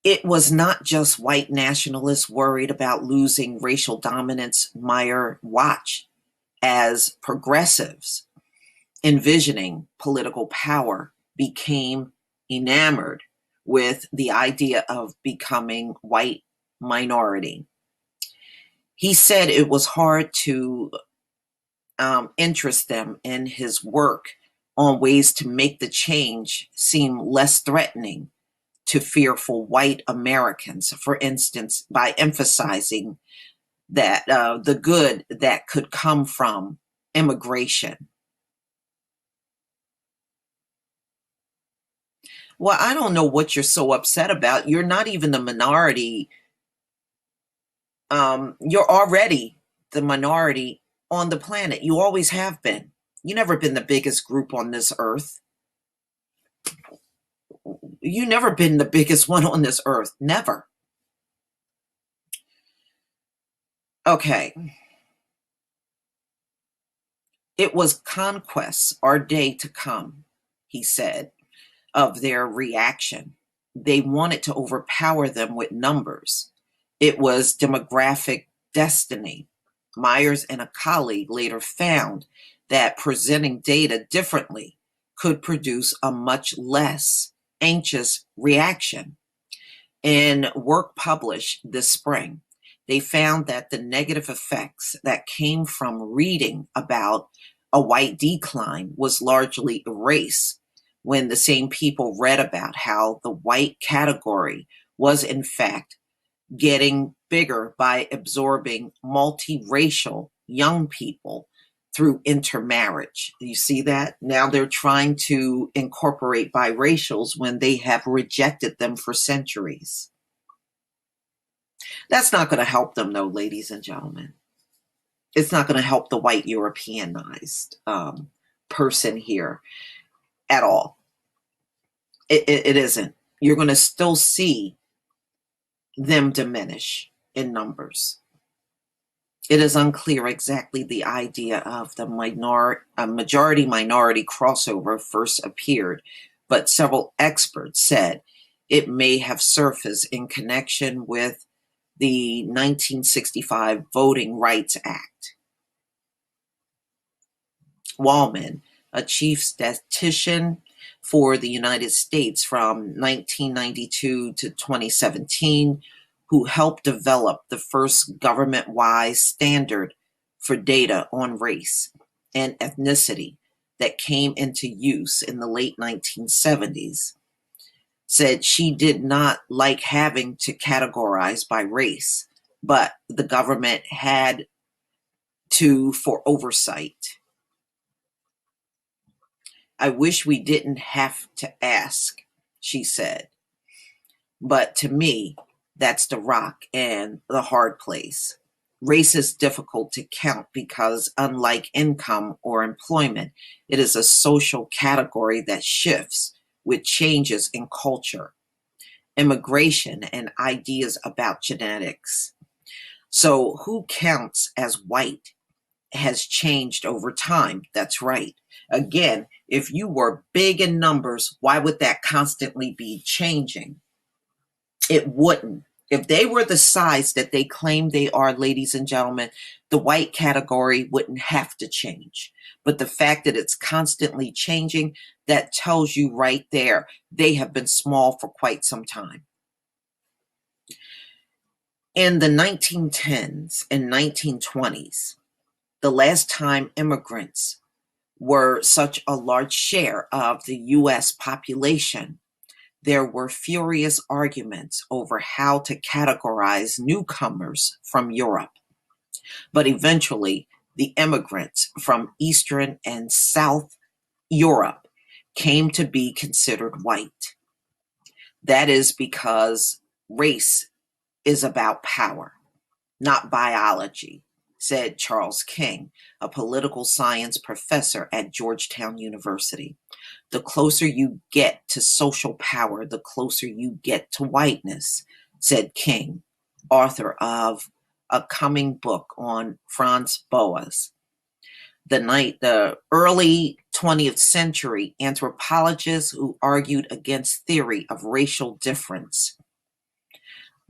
It was not just white nationalists worried about losing racial dominance. Meyer watched as progressives envisioning political power became enamored with the idea of becoming white minority. He said it was hard to interest them in his work on ways to make the change seem less threatening to fearful white Americans. For instance, by emphasizing that the good that could come from immigration. Well, I don't know what you're so upset about. You're not even the minority. You're already the minority on the planet. You always have been. You never been the biggest group on this earth. You never been the biggest one on this earth. Never. Okay. It was conquests our day to come, he said, of their reaction. They wanted to overpower them with numbers. It was demographic destiny. Myers and a colleague later found that presenting data differently could produce a much less anxious reaction. In work published this spring, they found that the negative effects that came from reading about a white decline was largely erased when the same people read about how the white category was in fact getting bigger by absorbing multiracial young people through intermarriage. You see that? Now they're trying to incorporate biracials when they have rejected them for centuries. That's not going to help them, though, ladies and gentlemen. It's not going to help the white Europeanized person here at all. It isn't. You're going to still see them diminish in numbers. It is unclear exactly the idea of the majority minority crossover first appeared, but several experts said it may have surfaced in connection with the 1965 Voting Rights Act. Wallman, a chief statistician for the United States from 1992 to 2017, who helped develop the first government-wide standard for data on race and ethnicity that came into use in the late 1970s, said she did not like having to categorize by race, but the government had to for oversight. I wish we didn't have to ask, she said. But to me, that's the rock and the hard place. Race is difficult to count because, unlike income or employment, it is a social category that shifts with changes in culture, immigration, and ideas about genetics. So, who counts as white has changed over time. That's right. Again, if you were big in numbers, why would that constantly be changing? It wouldn't. If they were the size that they claim they are, ladies and gentlemen, the white category wouldn't have to change. But the fact that it's constantly changing, that tells you right there, they have been small for quite some time. In the 1910s and 1920s, the last time immigrants were such a large share of the US population, there were furious arguments over how to categorize newcomers from Europe. But eventually, the immigrants from Eastern and South Europe came to be considered white. That is because race is about power, not biology, said Charles King, a political science professor at Georgetown University. The closer you get to social power, the closer you get to whiteness, said King, author of a coming book on Franz Boas. The early 20th century anthropologists who argued against theory of racial difference.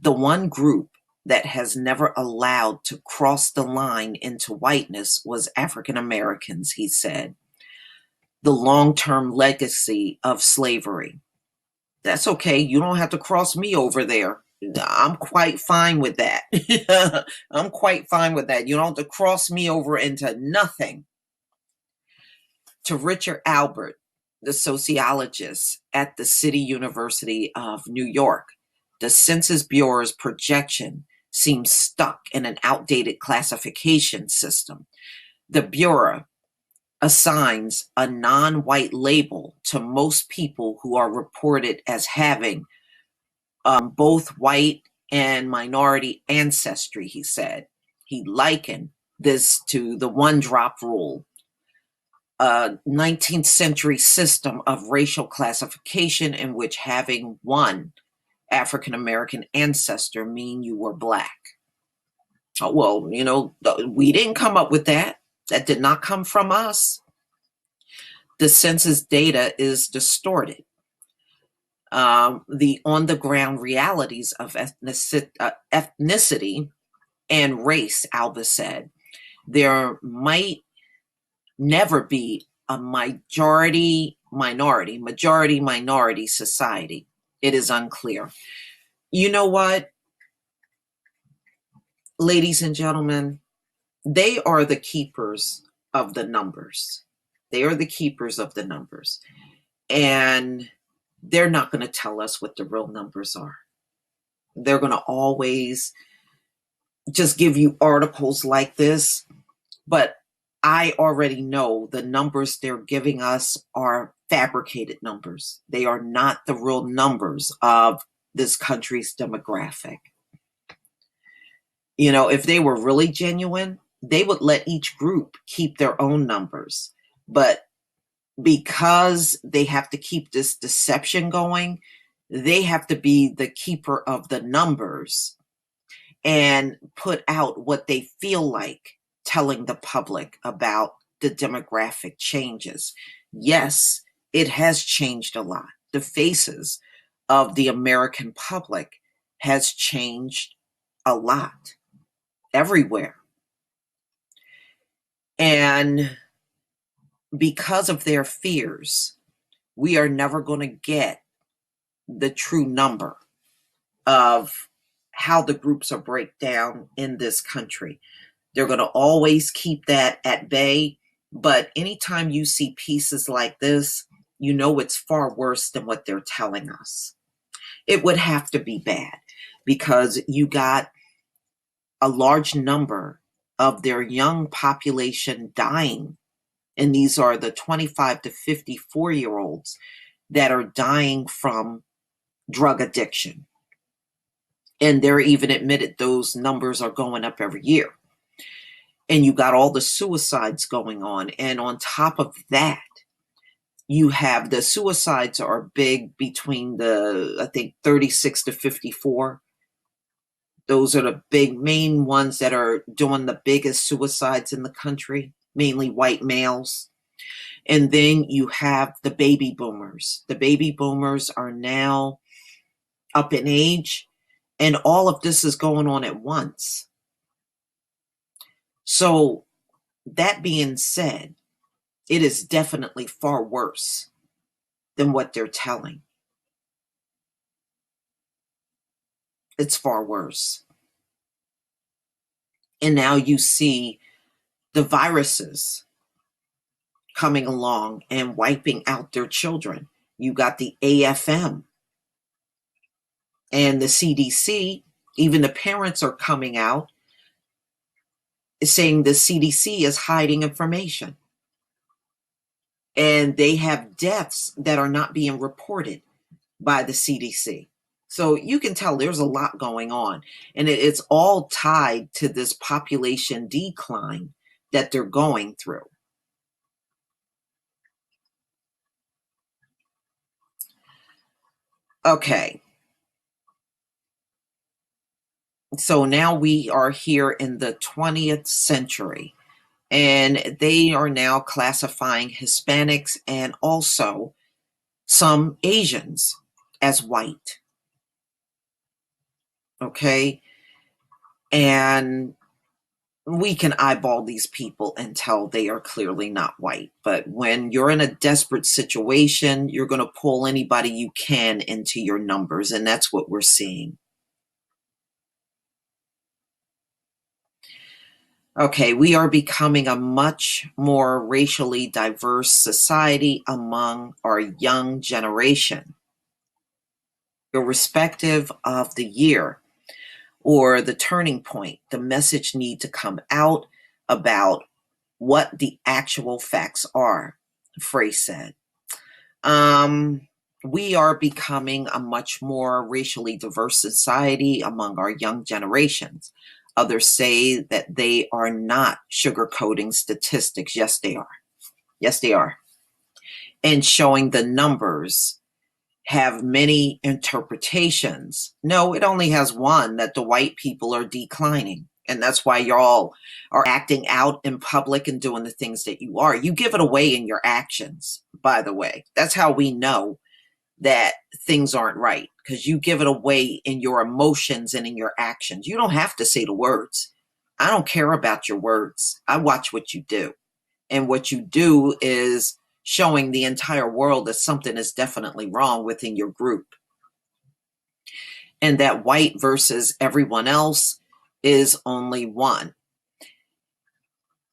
The one group that has never allowed to cross the line into whiteness was African Americans, he said. The long-term legacy of slavery. That's okay. You don't have to cross me over there. I'm quite fine with that. I'm quite fine with that. You don't have to cross me over into nothing. To Richard Albert, the sociologist at the City University of New York, the Census Bureau's projection seems stuck in an outdated classification system. The Bureau assigns a non-white label to most people who are reported as having both white and minority ancestry, he said. He likened this to the one-drop rule, a 19th century system of racial classification in which having one African American ancestor mean you were black. Well, we didn't come up with that. That did not come from us. The census data is distorted. The on-the-ground realities of ethnicity and race, Alba said. There might never be a majority-minority society. It is unclear. You know what, ladies and gentlemen? They are the keepers of the numbers. They are the keepers of the numbers. And they're not going to tell us what the real numbers are. They're going to always just give you articles like this. But I already know the numbers they're giving us are fabricated numbers. They are not the real numbers of this country's demographic. If they were really genuine, they would let each group keep their own numbers. But because they have to keep this deception going, they have to be the keeper of the numbers. and put out what they feel like telling the public about the demographic changes. Yes, it has changed a lot. The faces of the American public has changed a lot everywhere. And because of their fears, we are never going to get the true number of how the groups are break down in this country. They're going to always keep that at bay. But anytime you see pieces like this, you know it's far worse than what they're telling us. It would have to be bad because you got a large number of their young population dying. And these are the 25 to 54-year-olds that are dying from drug addiction. And they're even admitted those numbers are going up every year. And you got all the suicides going on. And on top of that, you have the suicides are big between the, I think, 36 to 54. Those are the big main ones that are doing the biggest suicides in the country, mainly white males. And then you have the baby boomers. The baby boomers are now up in age, and all of this is going on at once. So, that being said, it is definitely far worse than what they're telling. It's far worse. And now you see the viruses coming along and wiping out their children. You got the AFM and the CDC, even the parents are coming out saying the CDC is hiding information. And they have deaths that are not being reported by the CDC. So you can tell there's a lot going on. And it's all tied to this population decline that they're going through. Okay. So now we are here in the 20th century, and they are now classifying Hispanics and also some Asians as white. Okay. And we can eyeball these people and tell they are clearly not white. But when you're in a desperate situation, you're going to pull anybody you can into your numbers. And that's what we're seeing. Okay, we are becoming a much more racially diverse society among our young generation, irrespective of the year or the turning point. The message need to come out about what the actual facts are, Frey said. Um, we are becoming a much more racially diverse society among our young generations. Others say that they are not sugarcoating statistics. Yes, they are. Yes, they are. And showing the numbers have many interpretations. No, it only has one, that the white people are declining. And that's why y'all are acting out in public and doing the things that you are. You give it away in your actions, by the way. That's how we know that things aren't right, because you give it away in your emotions and in your actions. You don't have to say the words. I don't care about your words. I watch what you do. And what you do is showing the entire world that something is definitely wrong within your group. And that white versus everyone else is only one.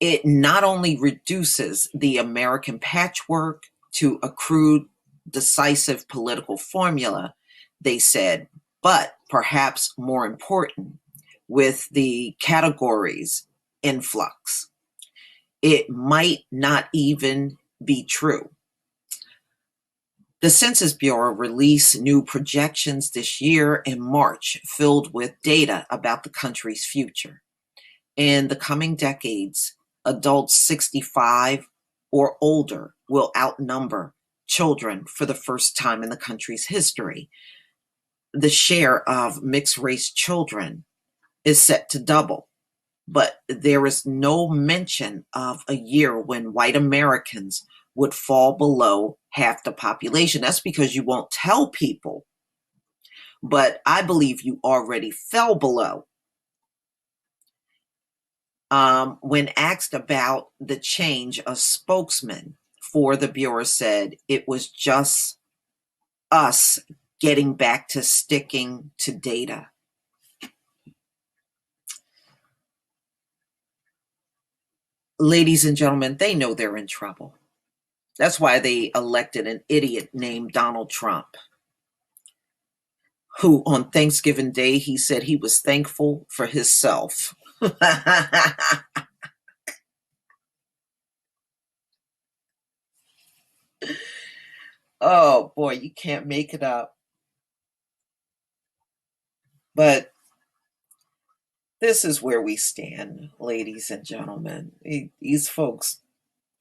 It not only reduces the American patchwork to a crude, decisive political formula, they said, but perhaps more important, with the categories influx, it might not even be true. The Census Bureau released new projections this year in March, filled with data about the country's future. In the coming decades, adults 65 or older will outnumber children for the first time in the country's history. The share of mixed race children is set to double. But there is no mention of a year when white Americans would fall below half the population. That's because you won't tell people. But I believe you already fell below. When asked about the change, a spokesman for the Bureau said it was just us getting back to sticking to data. Ladies and gentlemen, they know they're in trouble. That's why they elected an idiot named Donald Trump, who on Thanksgiving Day, he said he was thankful for himself. Oh boy, you can't make it up. But this is where we stand, ladies and gentlemen. These folks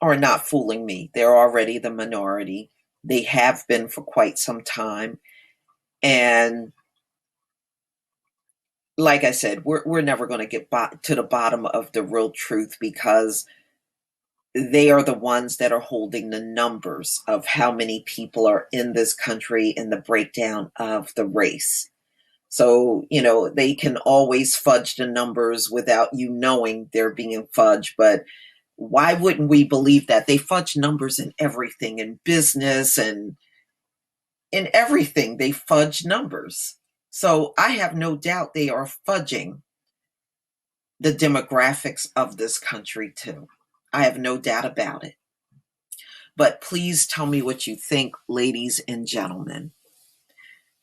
are not fooling me. They're already the minority. They have been for quite some time. And like I said, we're never going to get to the bottom of the real truth because they are the ones that are holding the numbers of how many people are in this country and the breakdown of the race. So, they can always fudge the numbers without you knowing they're being fudged. But why wouldn't we believe that? They fudge numbers in everything, in business and in everything. They fudge numbers. So I have no doubt they are fudging the demographics of this country too. I have no doubt about it. But please tell me what you think, ladies and gentlemen.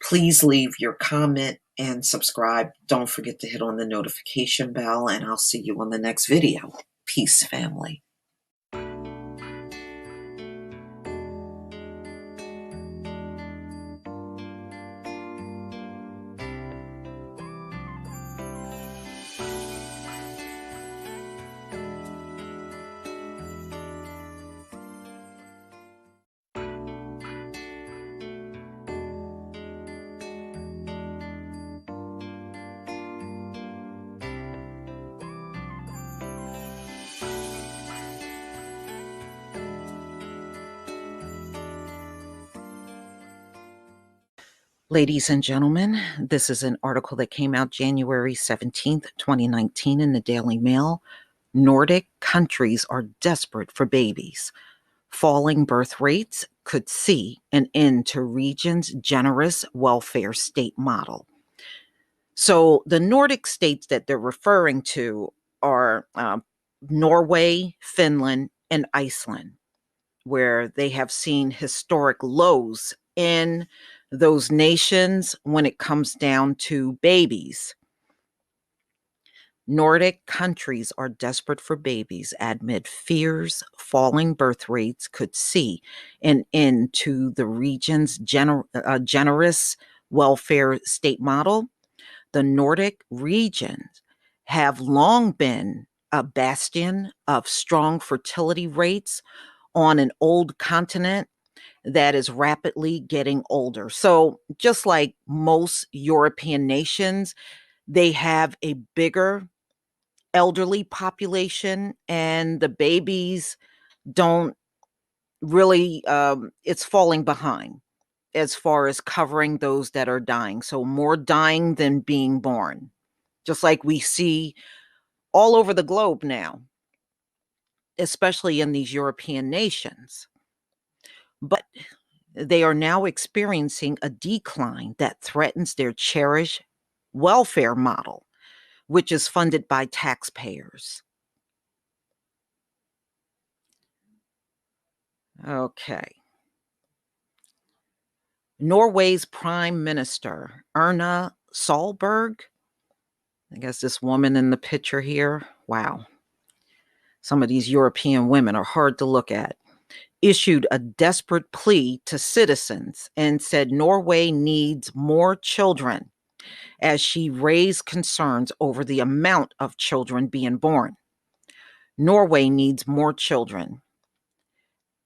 Please leave your comment and subscribe. Don't forget to hit on the notification bell, and I'll see you on the next video. Peace, family. Ladies and gentlemen, this is an article that came out January 17th, 2019 in the Daily Mail. Nordic countries are desperate for babies. Falling birth rates could see an end to region's generous welfare state model. So the Nordic states that they're referring to are Norway, Finland, and Iceland, where they have seen historic lows in those nations when it comes down to babies. Nordic countries are desperate for babies amid fears falling birth rates could see an end to the region's generous welfare state model. The Nordic regions have long been a bastion of strong fertility rates on an old continent that is rapidly getting older. So, just like most European nations, they have a bigger elderly population, and the babies don't really, it's falling behind as far as covering those that are dying. So, more dying than being born, just like we see all over the globe now, especially in these European nations. But they are now experiencing a decline that threatens their cherished welfare model, which is funded by taxpayers. Okay. Norway's Prime Minister, Erna Solberg, I guess this woman in the picture here, wow. Some of these European women are hard to look at, issued a desperate plea to citizens and said Norway needs more children as she raised concerns over the amount of children being born. Norway needs more children.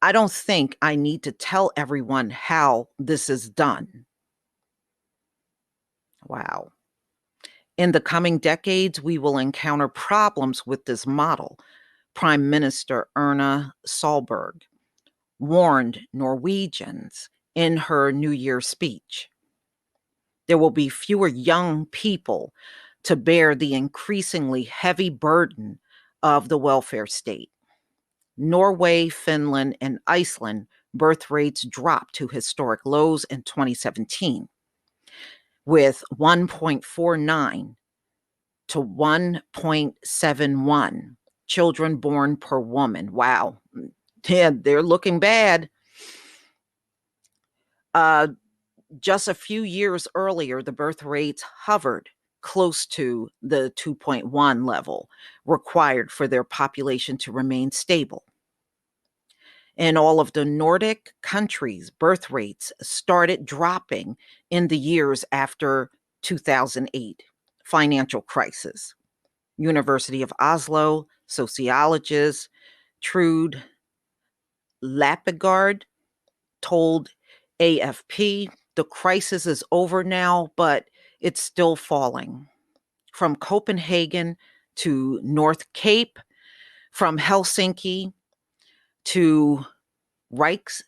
I don't think I need to tell everyone how this is done. Wow. In the coming decades, we will encounter problems with this model. Prime Minister Erna Solberg warned Norwegians in her New Year speech. There will be fewer young people to bear the increasingly heavy burden of the welfare state. Norway, Finland, and Iceland birth rates dropped to historic lows in 2017, with 1.49 to 1.71 children born per woman. Wow. Yeah, they're looking bad. Uh, just a few years earlier, the birth rates hovered close to the 2.1 level required for their population to remain stable. In all of the Nordic countries, birth rates started dropping in the years after 2008 financial crisis. University of Oslo sociologist Trude Lappegard told AFP, the crisis is over now, but it's still falling. From Copenhagen to North Cape, from Helsinki to Reykjavik,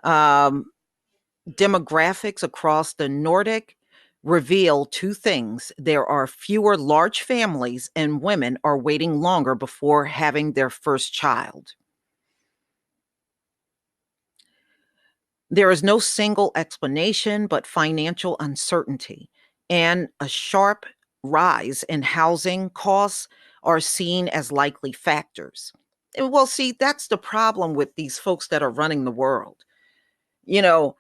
um, demographics across the Nordic reveal two things. There are fewer large families, and women are waiting longer before having their first child. There is no single explanation but financial uncertainty and a sharp rise in housing costs are seen as likely factors. And well, see, that's the problem with these folks that are running the world. You know,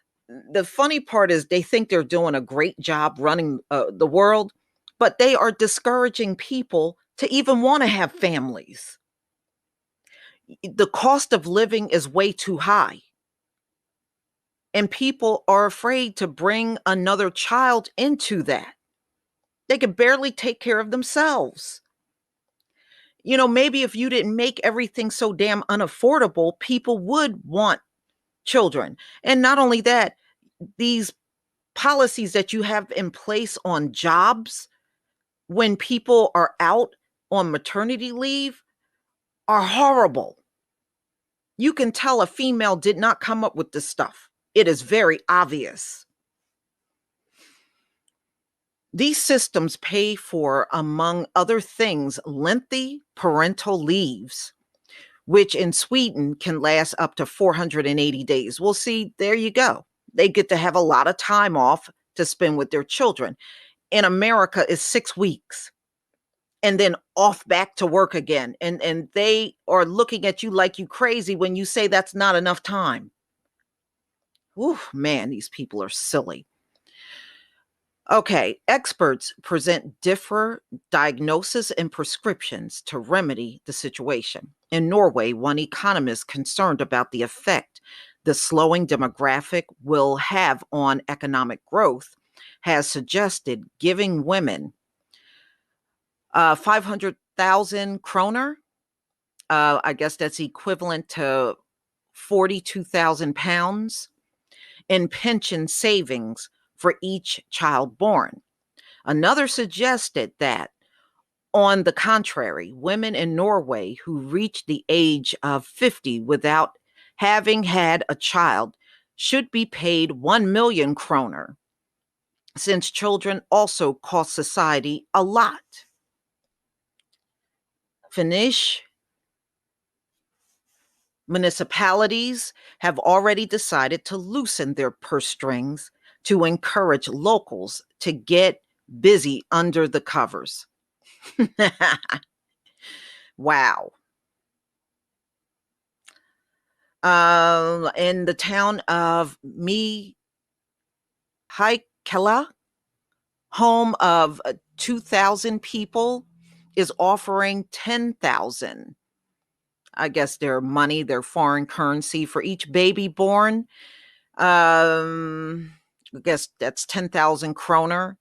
the funny part is they think they're doing a great job running the world, but they are discouraging people to even want to have families. The cost of living is way too high. And people are afraid to bring another child into that. They can barely take care of themselves. You know, maybe if you didn't make everything so damn unaffordable, people would want children. And not only that, these policies that you have in place on jobs when people are out on maternity leave are horrible. You can tell a female did not come up with this stuff. It is very obvious. These systems pay for, among other things, lengthy parental leaves, which in Sweden can last up to 480 days. Well, see, there you go. They get to have a lot of time off to spend with their children. In America, is 6 weeks and then off back to work again. And they are looking at you like you crazy when you say that's not enough time. Ooh, man, these people are silly. Okay, experts present different diagnosis and prescriptions to remedy the situation. In Norway, one economist concerned about the effect the slowing demographic will have on economic growth has suggested giving women 500,000 kroner. I guess that's equivalent to 42,000 pounds in pension savings for each child born. Another suggested that, on the contrary, women in Norway who reach the age of 50 without having had a child should be paid 1 million kroner, since children also cost society a lot. Finnish municipalities have already decided to loosen their purse strings to encourage locals to get busy under the covers. Wow. In the town of Mihaikala, home of 2,000 people, is offering 10,000. I guess their money, their foreign currency for each baby born. I guess that's 10,000 kroner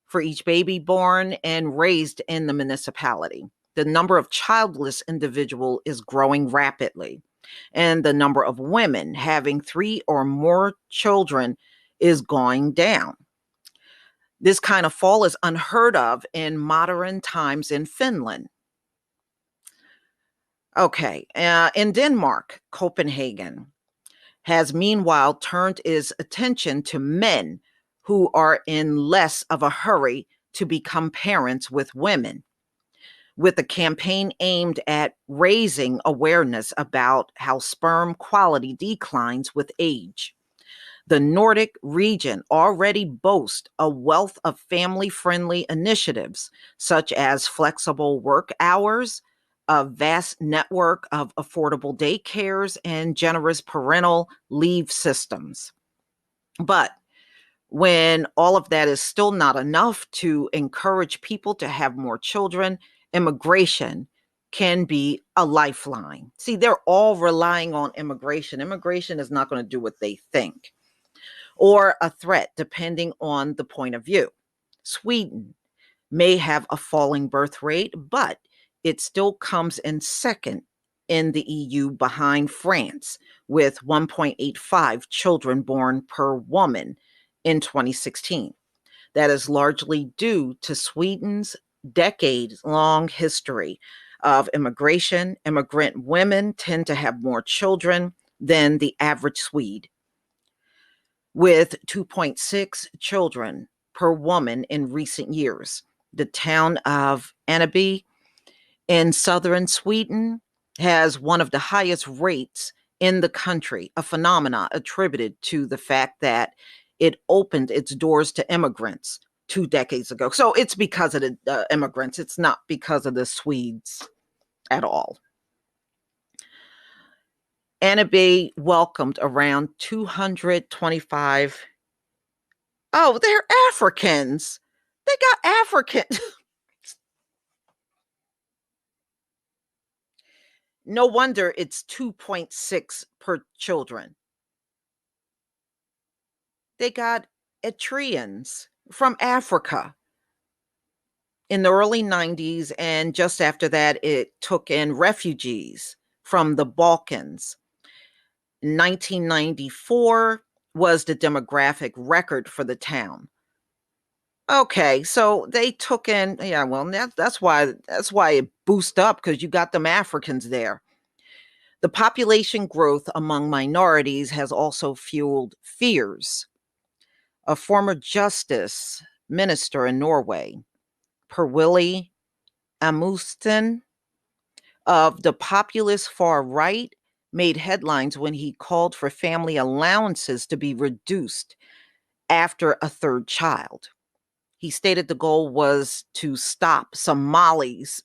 for each baby born and raised in the municipality. The number of childless individuals is growing rapidly, and the number of women having 3 or more children is going down. This kind of fall is unheard of in modern times in Finland. Okay, in Denmark, Copenhagen has meanwhile turned its attention to men who are in less of a hurry to become parents with women, with a campaign aimed at raising awareness about how sperm quality declines with age. The Nordic region already boasts a wealth of family-friendly initiatives, such as flexible work hours, a vast network of affordable daycares, and generous parental leave systems. But when all of that is still not enough to encourage people to have more children, immigration can be a lifeline. See, they're all relying on immigration. Immigration is not going to do what they think, or a threat, depending on the point of view. Sweden may have a falling birth rate, but it still comes in second in the EU behind France, with 1.85 children born per woman in 2016. That is largely due to Sweden's decades-long history of immigration. Immigrant women tend to have more children than the average Swede, with 2.6 children per woman in recent years. The town of Anneby in southern Sweden has one of the highest rates in the country, a phenomena attributed to the fact that it opened its doors to immigrants 2 decades ago. So it's because of the immigrants. It's not because of the Swedes at all. Anneby welcomed around 225. Oh, they're Africans. They got African. No wonder it's 2.6 per children. They got Eritreans from Africa in the early 90s, and just after that, it took in refugees from the Balkans. 1994 was the demographic record for the town. Okay, so they took in, yeah, well, that's why it boosted up, because you got them Africans there. The population growth among minorities has also fueled fears. A former justice minister in Norway, Per-Willy Amundsen, of the populist far right, made headlines when he called for family allowances to be reduced after a third child. He stated the goal was to stop Somalis.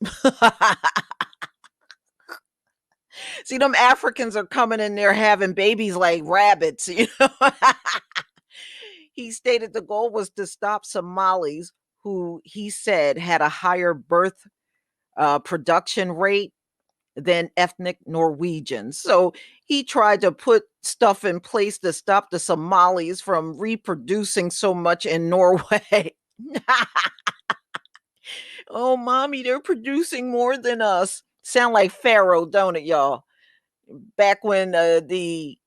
See, them Africans are coming in there having babies like rabbits, you know. He stated the goal was to stop Somalis, who he said had a higher birth production rate than ethnic Norwegians. So he tried to put stuff in place to stop the Somalis from reproducing so much in Norway. Oh, mommy, they're producing more than us. Sound like Pharaoh, don't it, y'all? Back when the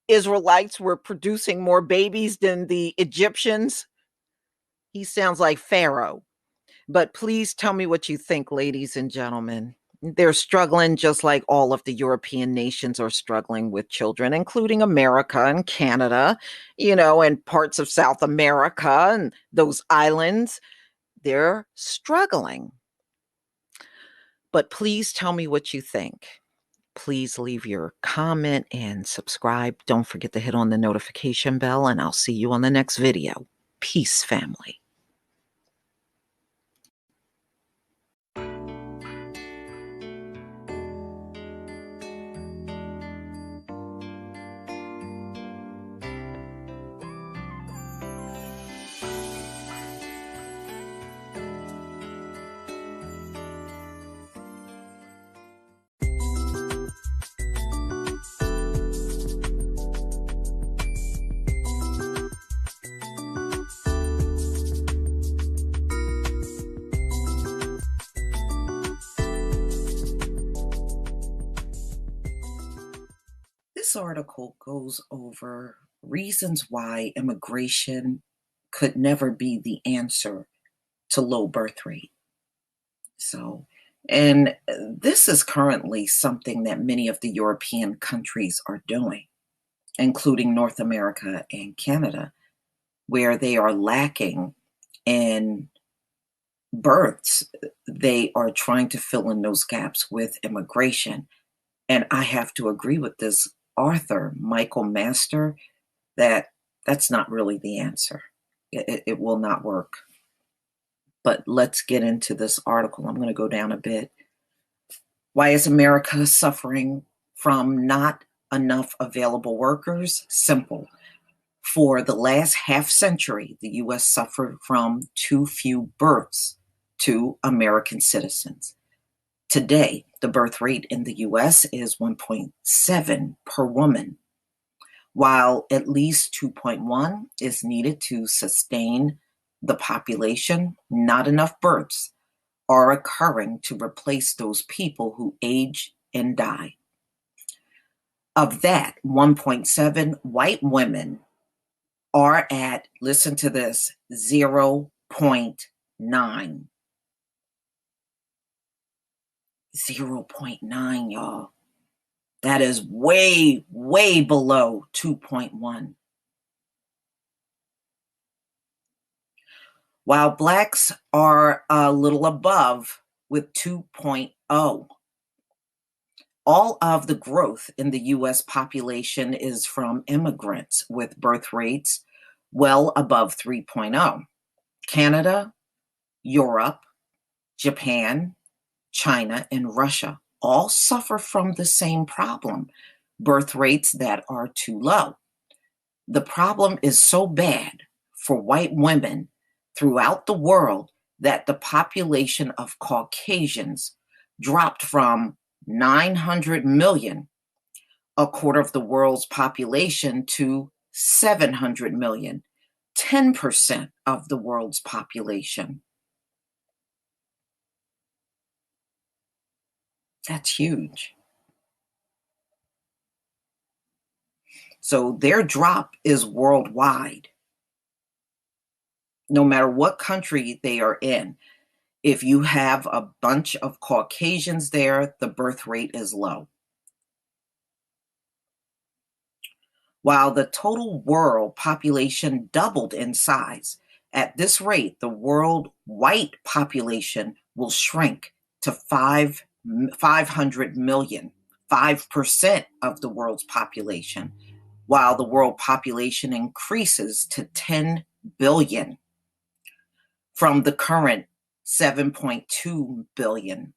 Israelites were producing more babies than the Egyptians. He sounds like Pharaoh. But please tell me what you think, ladies and gentlemen. They're struggling just like all of the European nations are struggling with children, including America and Canada, you know, and parts of South America and those islands. They're struggling. But please tell me what you think. Please leave your comment and subscribe. Don't forget to hit on the notification bell, and I'll see you on the next video. Peace, family. This article goes over reasons why immigration could never be the answer to low birth rate. So, and this is currently something that many of the European countries are doing, including North America and Canada, where they are lacking in births. They are trying to fill in those gaps with immigration. And I have to agree with this author, Michael Master, that that's not really the answer. It will not work. But let's get into this article. I'm going to go down a bit. Why is America suffering from not enough available workers? Simple. For the last half century, the US suffered from too few births to American citizens. Today, the birth rate in the US is 1.7 per woman, while at least 2.1 is needed to sustain the population. Not enough births are occurring to replace those people who age and die. Of that 1.7, white women are at, listen to this, 0.9. 0.9, y'all. That is way, way below 2.1. While blacks are a little above with 2.0. All of the growth in the US population is from immigrants with birth rates well above 3.0. Canada, Europe, Japan, China, and Russia all suffer from the same problem, birth rates that are too low. The problem is so bad for white women throughout the world that the population of Caucasians dropped from 900 million, a quarter of the world's population, to 700 million, 10% of the world's population. That's huge. So their drop is worldwide. No matter what country they are in, if you have a bunch of Caucasians there, the birth rate is low. While the total world population doubled in size, at this rate, the world white population will shrink to 500 million, 5% of the world's population, while the world population increases to 10 billion from the current 7.2 billion.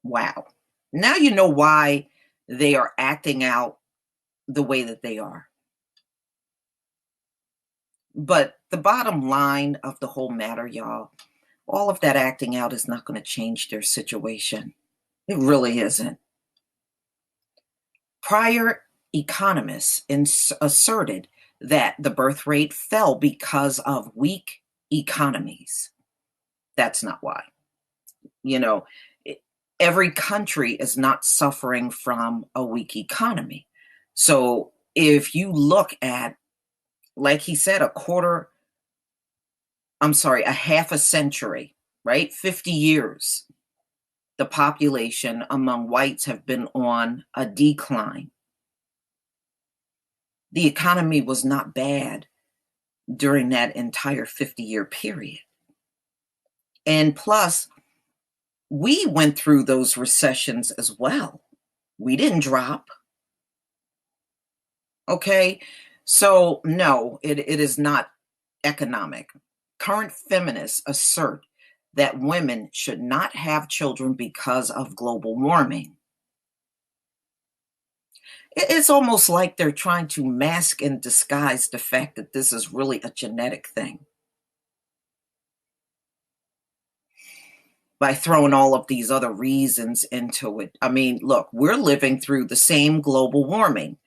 Wow. Now you know why they are acting out the way that they are. But the bottom line of the whole matter, y'all, all of that acting out is not going to change their situation. It really isn't. Prior economists asserted that the birth rate fell because of weak economies. That's not why. You know, every country is not suffering from a weak economy. So if you look at, like he said, a half a century, right? 50 years, the population among whites have been on a decline. The economy was not bad during that entire 50-year period. And plus, we went through those recessions as well. We didn't drop. Okay. So, no, it is not economic. Current feminists assert that women should not have children because of global warming. It's almost like they're trying to mask and disguise the fact that this is really a genetic thing by throwing all of these other reasons into it. I mean, look, we're living through the same global warming.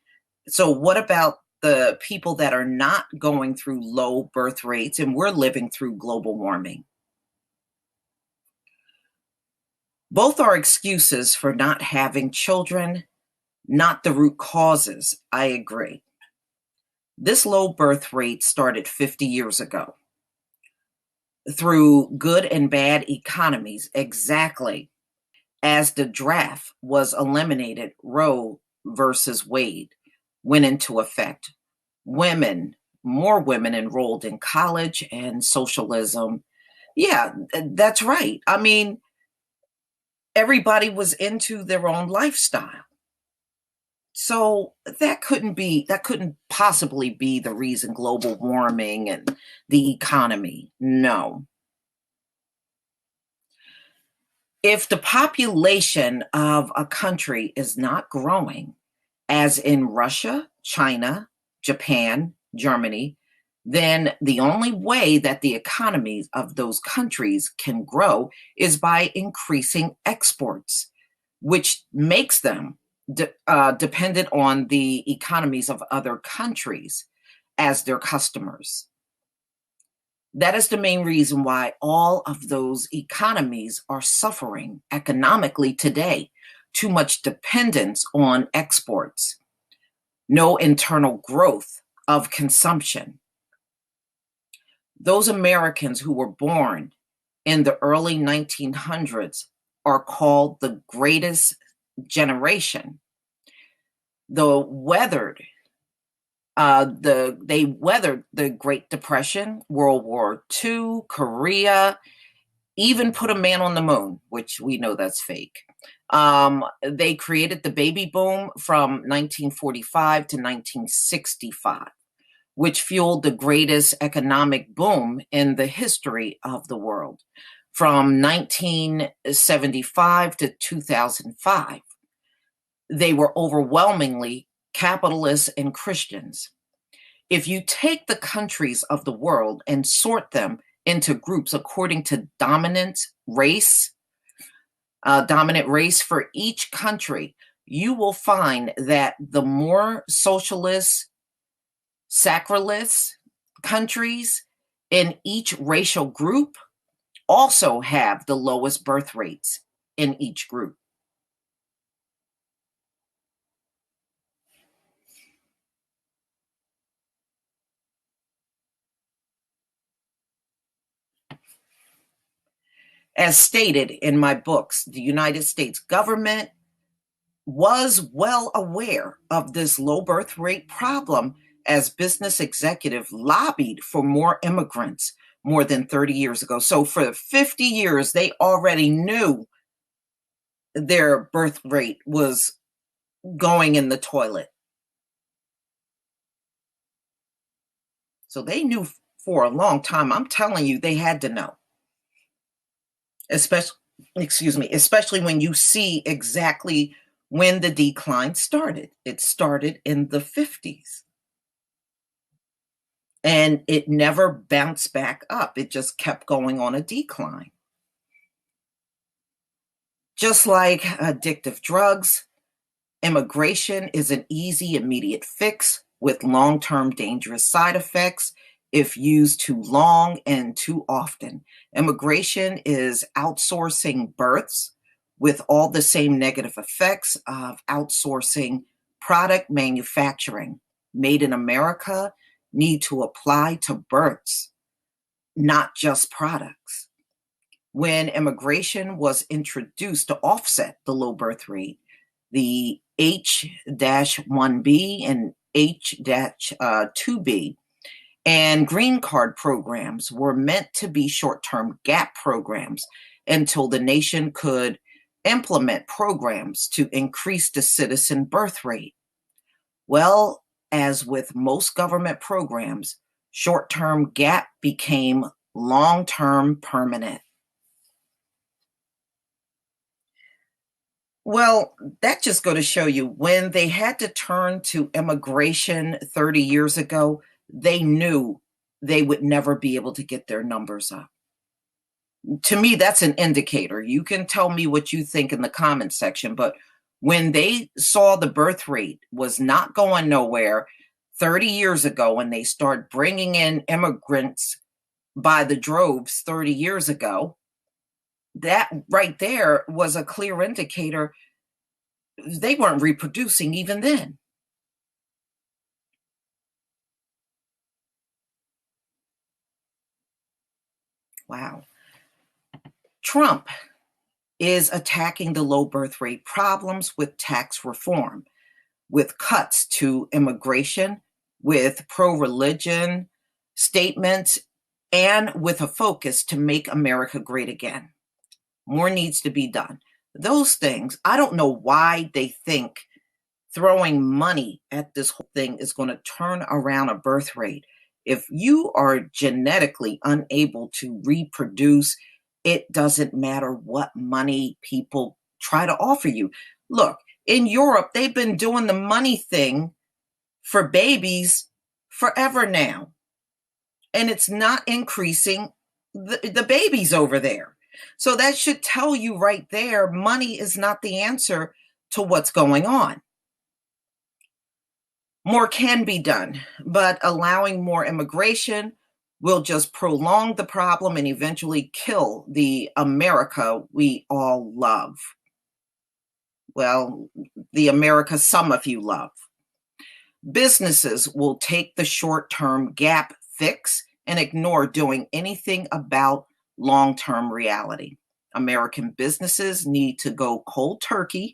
So what about the people that are not going through low birth rates and we're living through global warming? Both are excuses for not having children, not the root causes. I agree. This low birth rate started 50 years ago through good and bad economies, exactly as the draft was eliminated. Roe versus Wade went into effect. Women, more women enrolled in college and socialism. Yeah, that's right. I mean, everybody was into their own lifestyle. So that couldn't possibly be the reason global warming and the economy. No. If the population of a country is not growing, as in Russia, China, Japan, Germany, then the only way that the economies of those countries can grow is by increasing exports, which makes them dependent on the economies of other countries as their customers. That is the main reason why all of those economies are suffering economically today. Too much dependence on exports, no internal growth of consumption. Those Americans who were born in the early 1900s are called the greatest generation. They weathered the Great Depression, World War II, Korea, even put a man on the moon, which we know that's fake. They created the baby boom from 1945 to 1965, which fueled the greatest economic boom in the history of the world. From 1975 to 2005, they were overwhelmingly capitalists and Christians. If you take the countries of the world and sort them into groups according to dominant race for each country, you will find that the more socialist, sacralist countries in each racial group also have the lowest birth rates in each group. As stated in my books, the United States government was well aware of this low birth rate problem as business executives lobbied for more immigrants more than 30 years ago. So for 50 years, they already knew their birth rate was going in the toilet. So they knew for a long time. I'm telling you, they had to know. Especially when you see exactly when the decline started. It started in the 50s. And it never bounced back up. It just kept going on a decline. Just like addictive drugs, immigration is an easy, immediate fix with long-term dangerous side effects if used too long and too often. Immigration is outsourcing births with all the same negative effects of outsourcing product manufacturing. Made in America need to apply to births, not just products. When immigration was introduced to offset the low birth rate, the H-1B and H-2B and green card programs were meant to be short-term gap programs until the nation could implement programs to increase the citizen birth rate. Well, as with most government programs, short-term gap became long-term permanent. Well, that just go to show you when they had to turn to immigration 30 years ago, they knew they would never be able to get their numbers up. To me, that's an indicator. You can tell me what you think in the comment section, but when they saw the birth rate was not going nowhere 30 years ago, when they start bringing in immigrants by the droves 30 years ago, that right there was a clear indicator they weren't reproducing even then. Wow. Trump is attacking the low birth rate problems with tax reform, with cuts to immigration, with pro religion statements, and with a focus to make America great again. More needs to be done. Those things, I don't know why they think throwing money at this whole thing is going to turn around a birth rate. If you are genetically unable to reproduce, it doesn't matter what money people try to offer you. Look, in Europe, they've been doing the money thing for babies forever now, and it's not increasing the babies over there. So that should tell you right there money is not the answer to what's going on. More can be done, but allowing more immigration will just prolong the problem and eventually kill the America we all love. Well, the America some of you love. Businesses will take the short term gap fix and ignore doing anything about long term reality. American businesses need to go cold turkey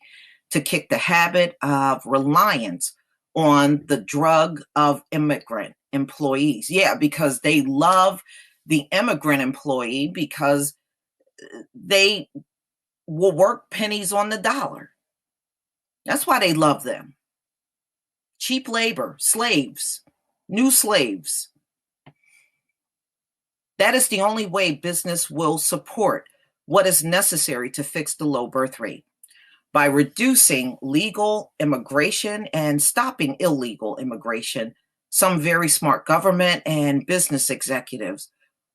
to kick the habit of reliance on the drug of immigrant employees. Yeah, because they love the immigrant employee because they will work pennies on the dollar. That's why they love them. Cheap labor, slaves, new slaves. That is the only way business will support what is necessary to fix the low birth rate. By reducing legal immigration and stopping illegal immigration, some very smart government and business executives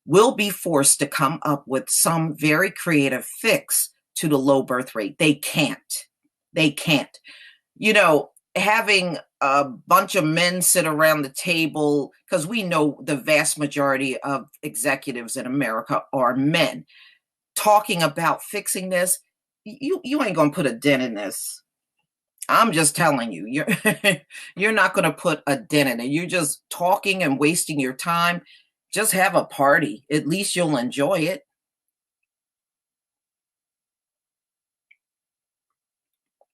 will be forced to come up with some very creative fix to the low birth rate. They can't. They can't. Having a bunch of men sit around the table, because we know the vast majority of executives in America are men, talking about fixing this, you ain't gonna put a dent in this. I'm just telling you, you're not gonna put a dent in it. You're just talking and wasting your time. Just have a party. At least you'll enjoy it.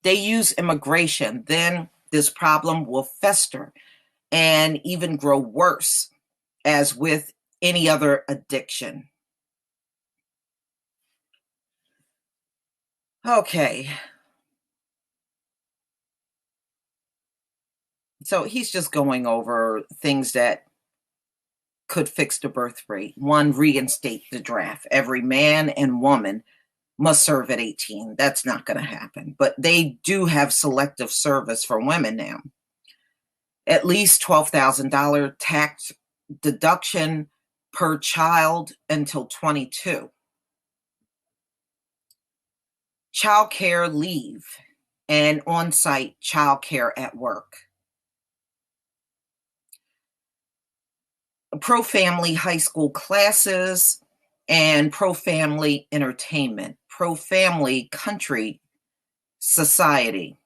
They use immigration, then this problem will fester and even grow worse, as with any other addiction. Okay. So he's just going over things that could fix the birth rate. One, reinstate the draft. Every man and woman must serve at 18. That's not going to happen. But they do have selective service for women now. At least $12,000 tax deduction per child until 22. Child care leave and on-site child care at work. Pro-family high school classes and pro-family entertainment. Pro-family country society.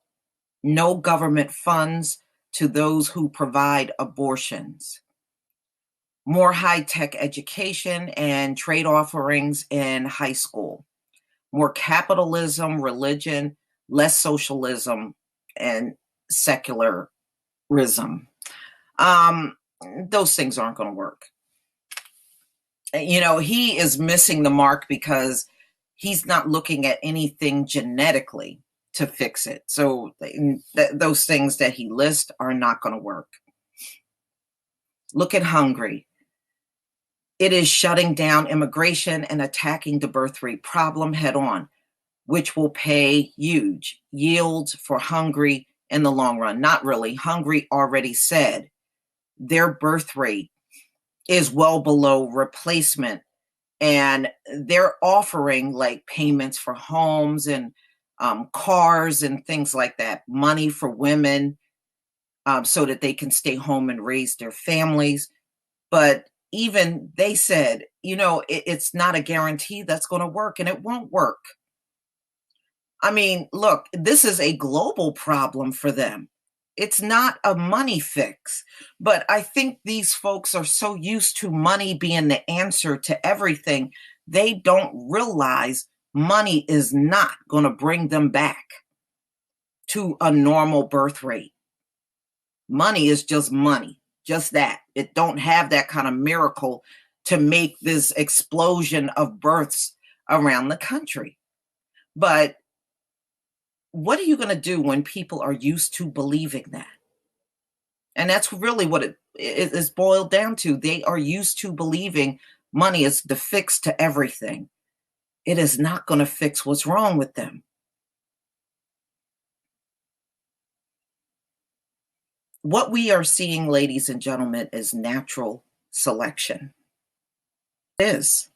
No government funds to those who provide abortions. More high-tech education and trade offerings in high school. More capitalism, religion, less socialism, and secularism. Those things aren't going to work. He is missing the mark because he's not looking at anything genetically to fix it. So those things that he lists are not going to work. Look at Hungary. It is shutting down immigration and attacking the birth rate problem head on, which will pay huge yields for Hungary in the long run. Not really. Hungary already said their birth rate is well below replacement, and they're offering like payments for homes and cars and things like that, money for women so that they can stay home and raise their families. But even they said, it's not a guarantee that's going to work, and it won't work. I mean, look, this is a global problem for them. It's not a money fix. But I think these folks are so used to money being the answer to everything They don't realize money is not going to bring them back to a normal birth rate. Money is just money, just that. It don't have that kind of miracle to make this explosion of births around the country. But what are you going to do when people are used to believing that? And that's really what it is boiled down to. They are used to believing money is the fix to everything. It is not going to fix what's wrong with them. What we are seeing, ladies and gentlemen, is natural selection. It is.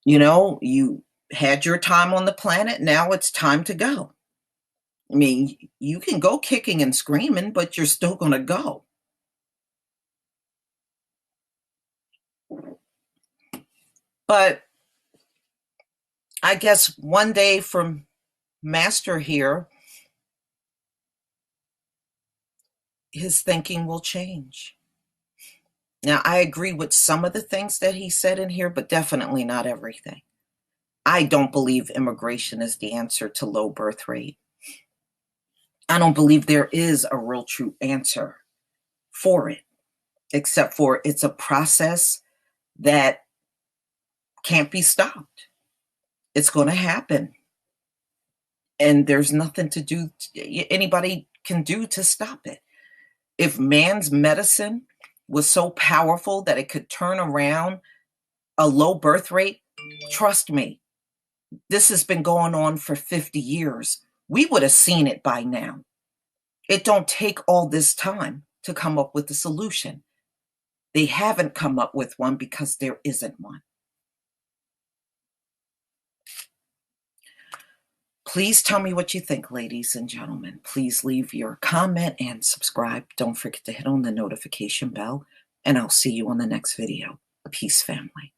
You had your time on the planet. Now it's time to go. I mean, you can go kicking and screaming, but you're still going to go. But I guess one day from Master here, his thinking will change. Now, I agree with some of the things that he said in here, but definitely not everything. I don't believe immigration is the answer to low birth rate. I don't believe there is a real true answer for it, except for it's a process that can't be stopped. It's going to happen. And there's nothing to do, anybody can do to stop it. If man's medicine was so powerful that it could turn around a low birth rate, trust me, this has been going on for 50 years. We would have seen it by now. It don't take all this time to come up with a solution. They haven't come up with one because there isn't one. Please tell me what you think, ladies and gentlemen. Please leave your comment and subscribe. Don't forget to hit on the notification bell, and I'll see you on the next video. Peace, family.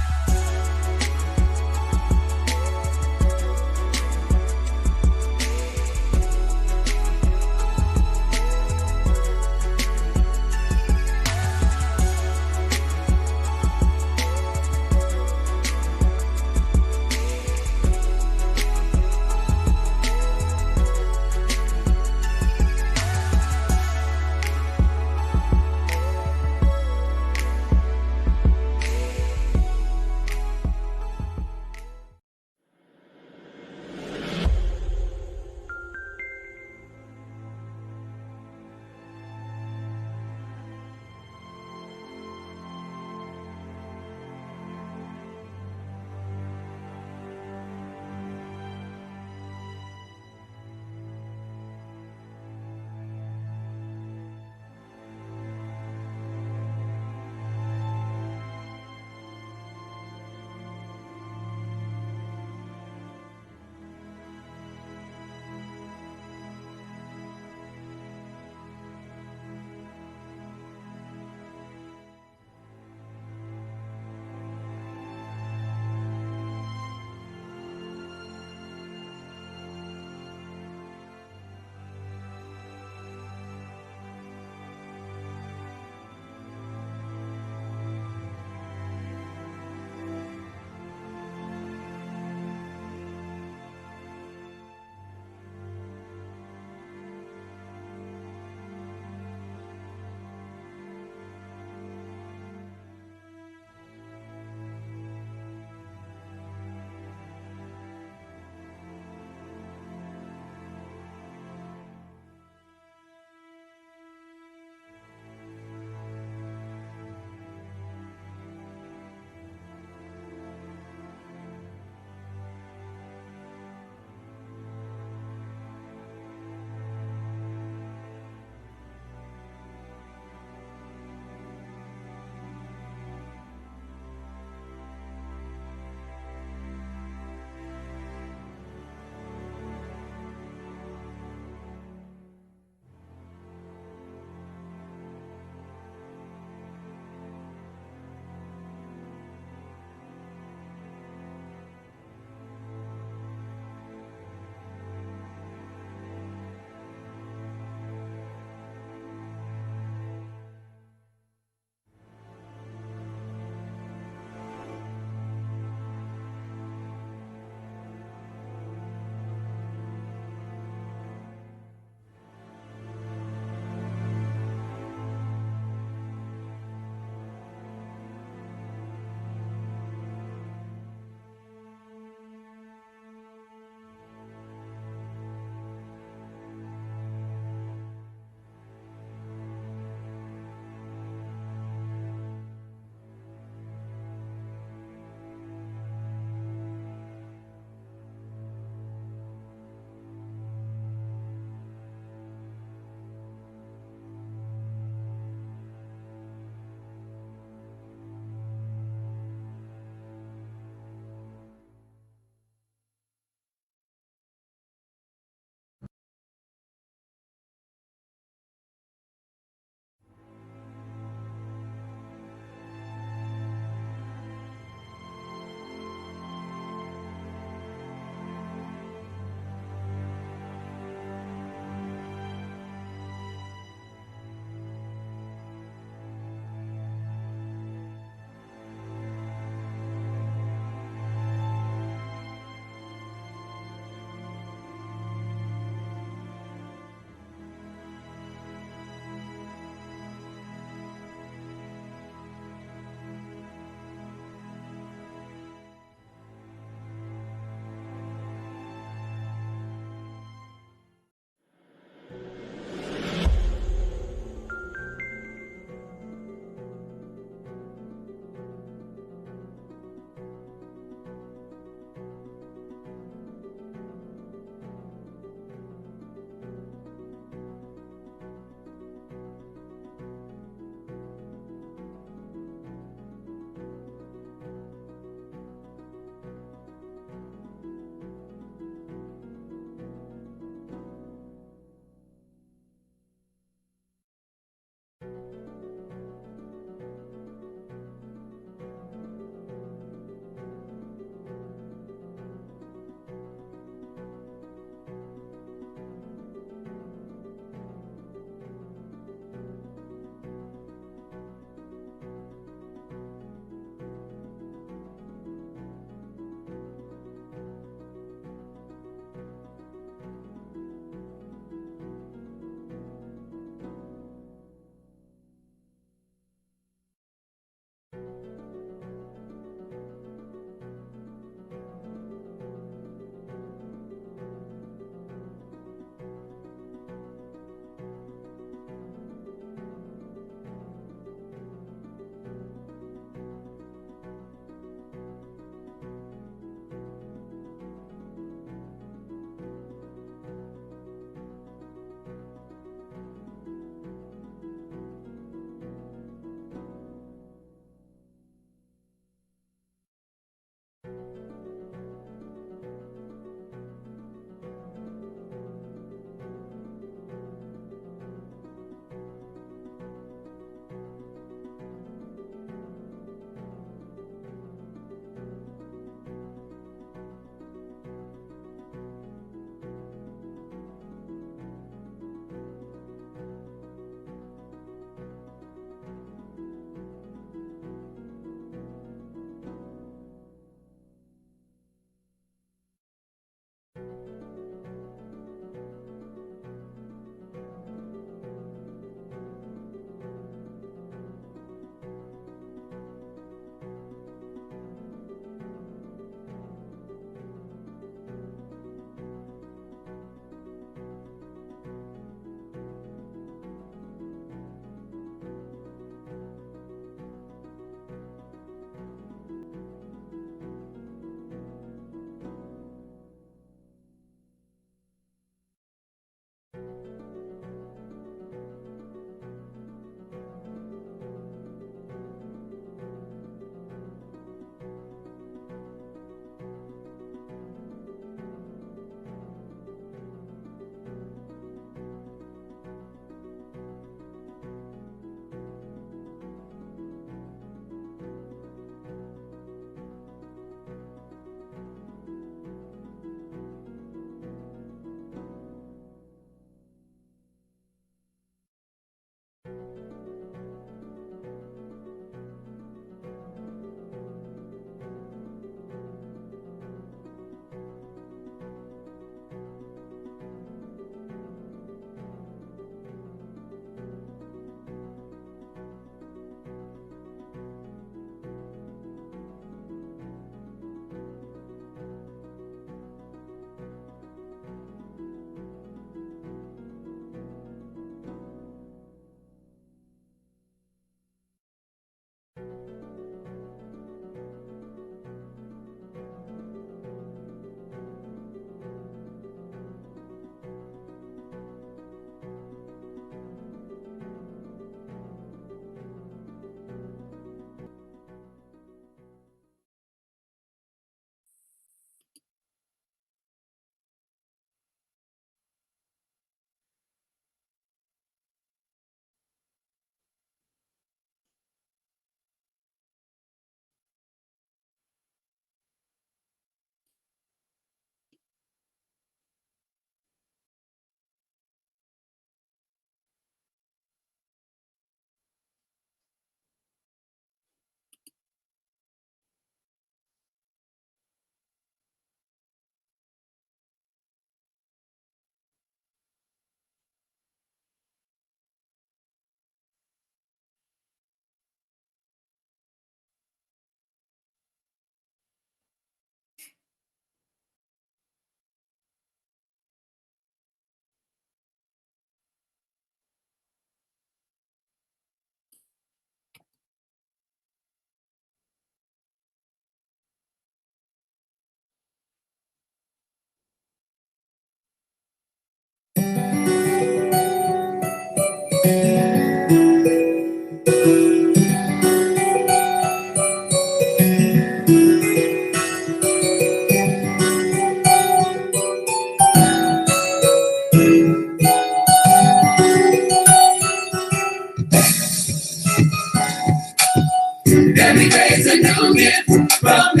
day's a new gift from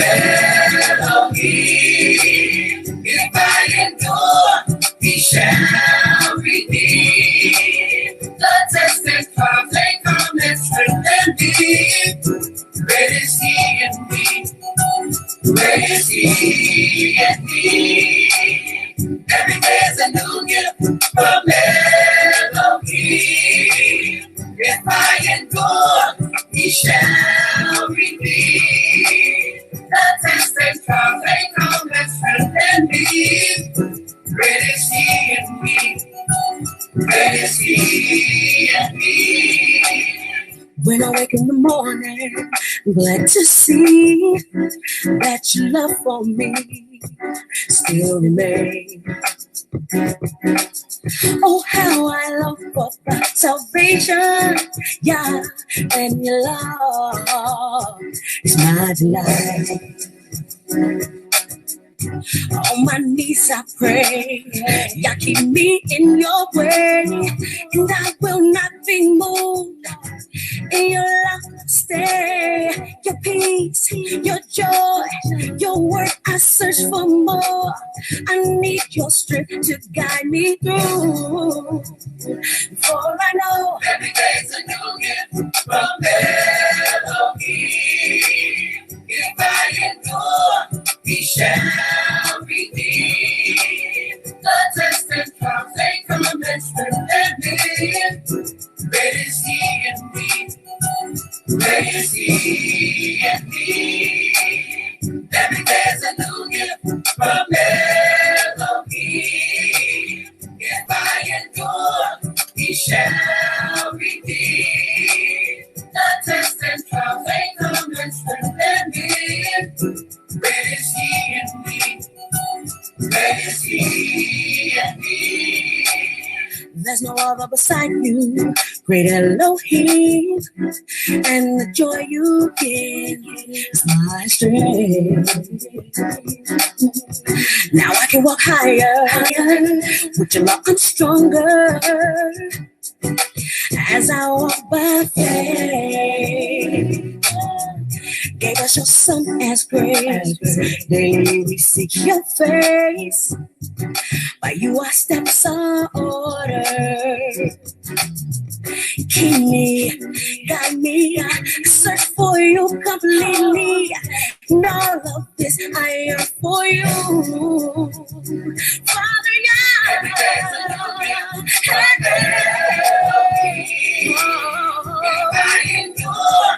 Elohim. If I endure, he shall redeem. The test and trials, they come and strengthen me. Great is he in me. Great is he in me. Every day's a new gift from Elohim. If I endure, he shall redeem. The test and trials, they come and strengthen me. Great is he in me. Great is he in me. When I wake in the morning, I'm glad to see that your love for me still remains. Oh, how I long for the salvation, yeah, and your love is my delight. On my knees I pray, yeah, keep me in your way, and I will not be moved. In your love, stay, your peace, your joy, your word, I search for more. I need your strength to guide me through. For I know every day's a new gift from Elohim. If I endure, he shall redeem. The test and trials, they come and strengthen me. Great is he in me. Great is he in me. Every day's a new gift from Elohim. If I endure, he shall redeem. The test and trials, they come and strengthen me. Great is he in me. Great is he in me. There's no other beside you, great Elohim, and the joy you give is my strength. Now I can walk higher, with your love I'm stronger, as I walk by faith. Gave us your son as grace, daily we seek your face. By you our steps are ordered. Keep me, guide me, search for you completely. In all of this I yearn for you, Father, yeah. Every day's a new if I endure,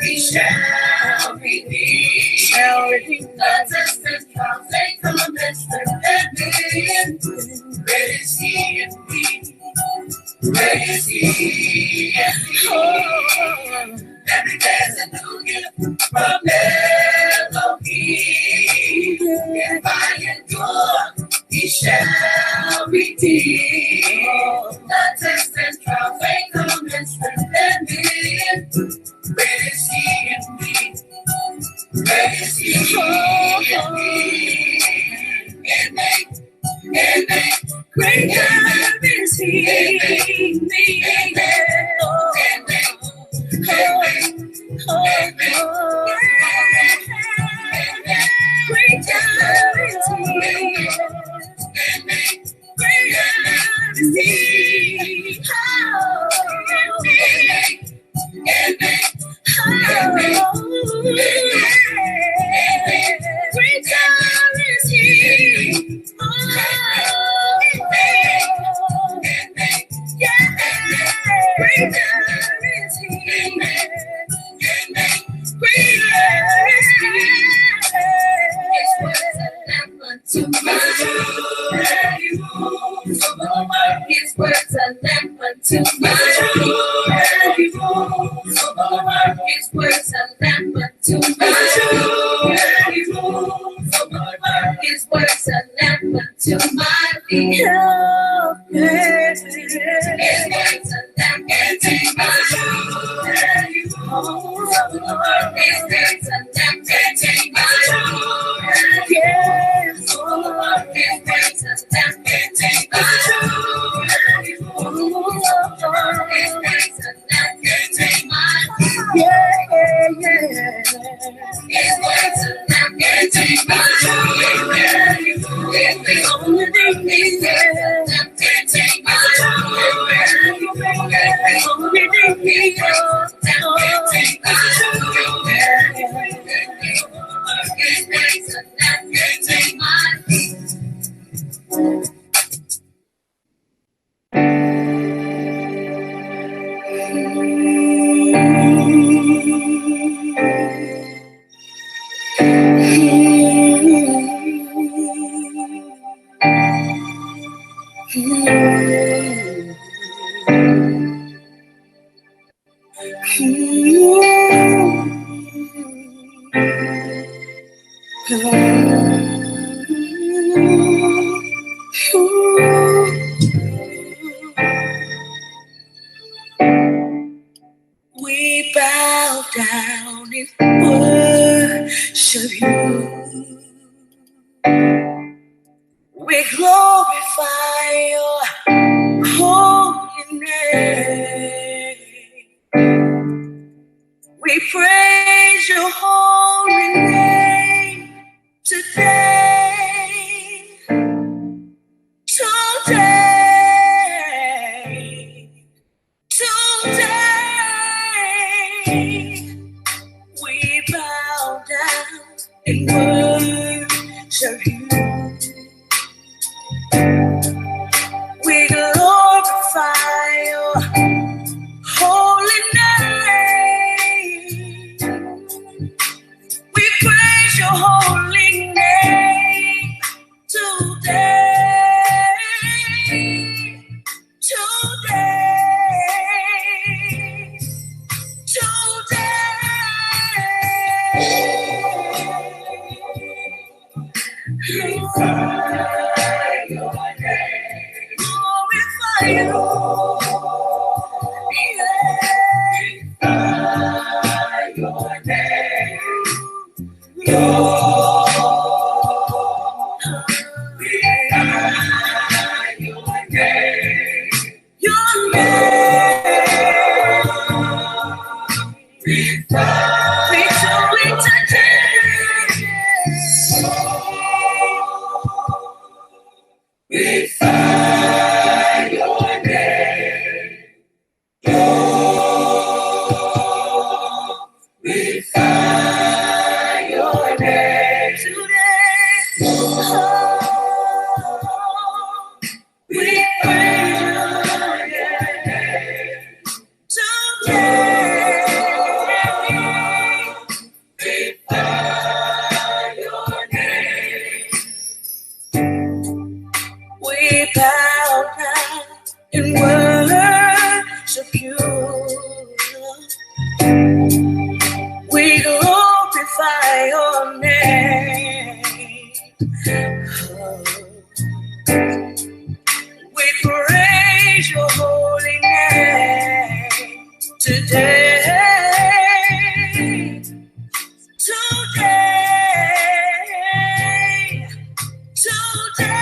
he shall redeem. The test and trials, they come and strengthen me. Great is he in me. Great is he in me. Every day's a new gift from Elohim. If I endure, he shall redeem. The test and trials, they come and strengthen me. Great is he in me. Great is he in me. In me. Great God is he in me. Great God is he. Great God is he. Great God is he. Great God is he. Great God is he. His words are lamp unto my feet. His words are lamp unto my feet. His words are lamp unto my feet. His words are lamp unto my feet. Oh, yes. His words are lamp unto my feet. His words are lamp unto my feet. Yes. His words are lamp unto my feet. His words are lamp unto my feet. Yeah, yeah, yeah. We bow down and worship you. We glorify your holy name. We praise your holy name today. Today. Today. We bow down and worship you. We glorify your holy name. We praise your holy name today. Today. Glorify your name. Glorify you. Glorify your name. Glorify your name. Your name. Victory today. Glorify your name. Glorify your name today. We praise your name today. Glorify your name. We bow down and worship you. We glorify your name. We praise your holy name today. Today. Today.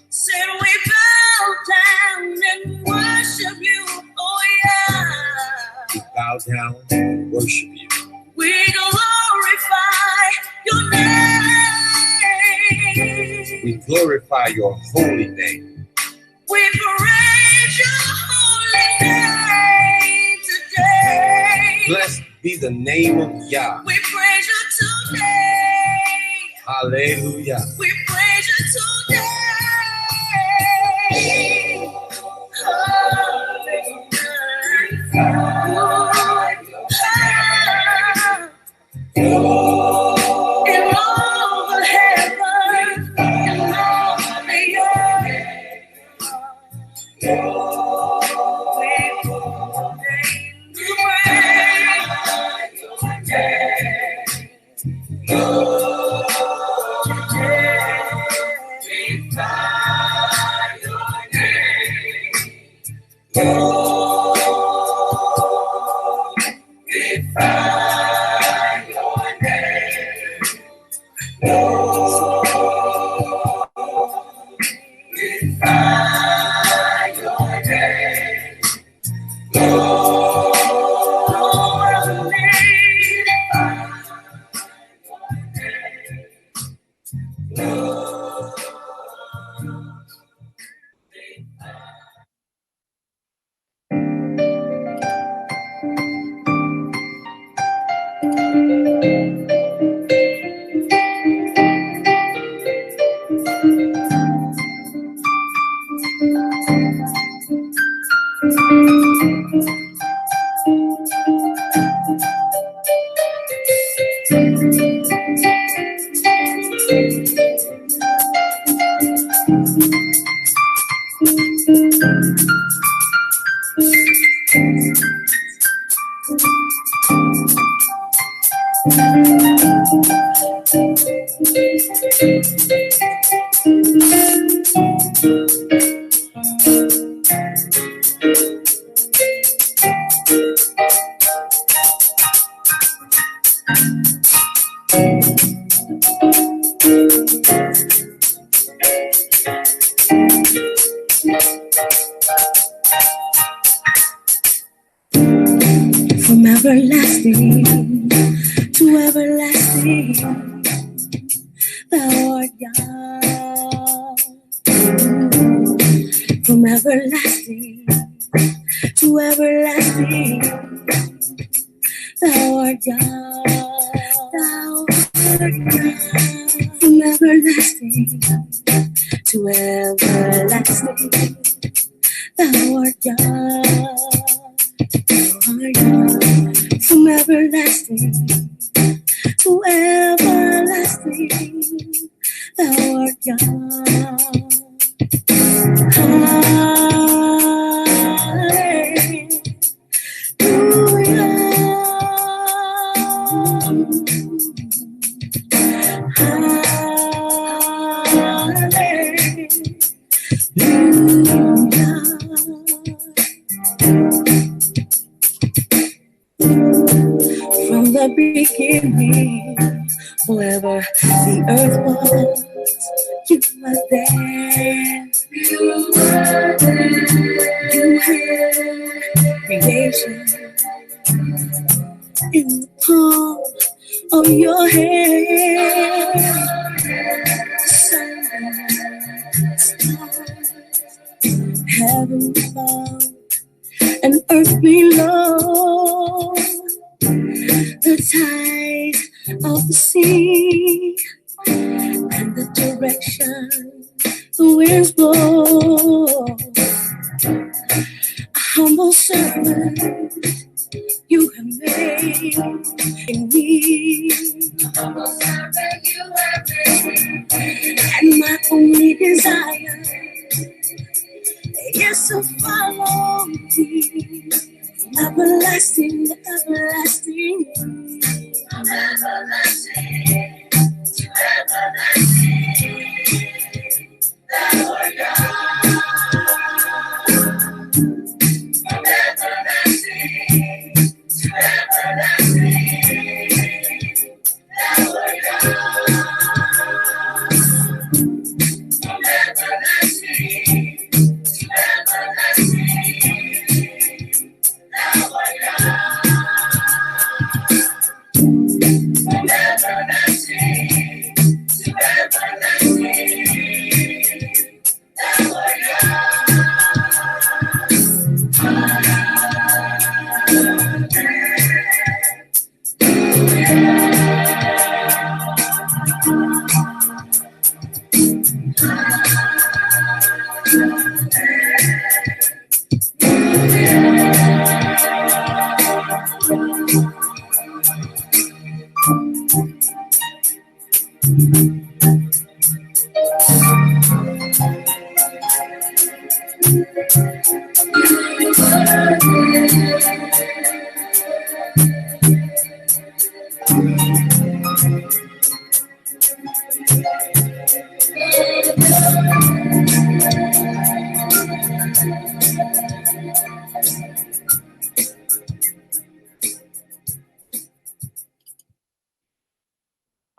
Say we bow down and worship you. Oh yeah. We bow down and worship you. We glorify your name. We glorify your holy name. We praise your holy name today. Blessed be the name of Yah. We praise you today. Hallelujah. We praise you today. In all the heavens, in all the earth, we proclaim your From everlasting to everlasting, thou art God. From everlasting to everlasting, thou art God. Thou art God. From everlasting to everlasting, thou art God. From everlasting to everlasting, thou art God. From the beginning, wherever the earth was, you were there. You were there. You had creation in the palm of your hand. Sun, stars, heaven above, and earth below. The tide of the sea and the direction the winds blow. A humble servant you have made in me. A humble servant you have made. And my only desire is to follow thee. Everlasting, everlasting, from everlasting to everlasting, thou art God. From everlasting to everlasting, thou art God. From everlasting to everlasting, thou art God. From everlasting to everlasting, thou art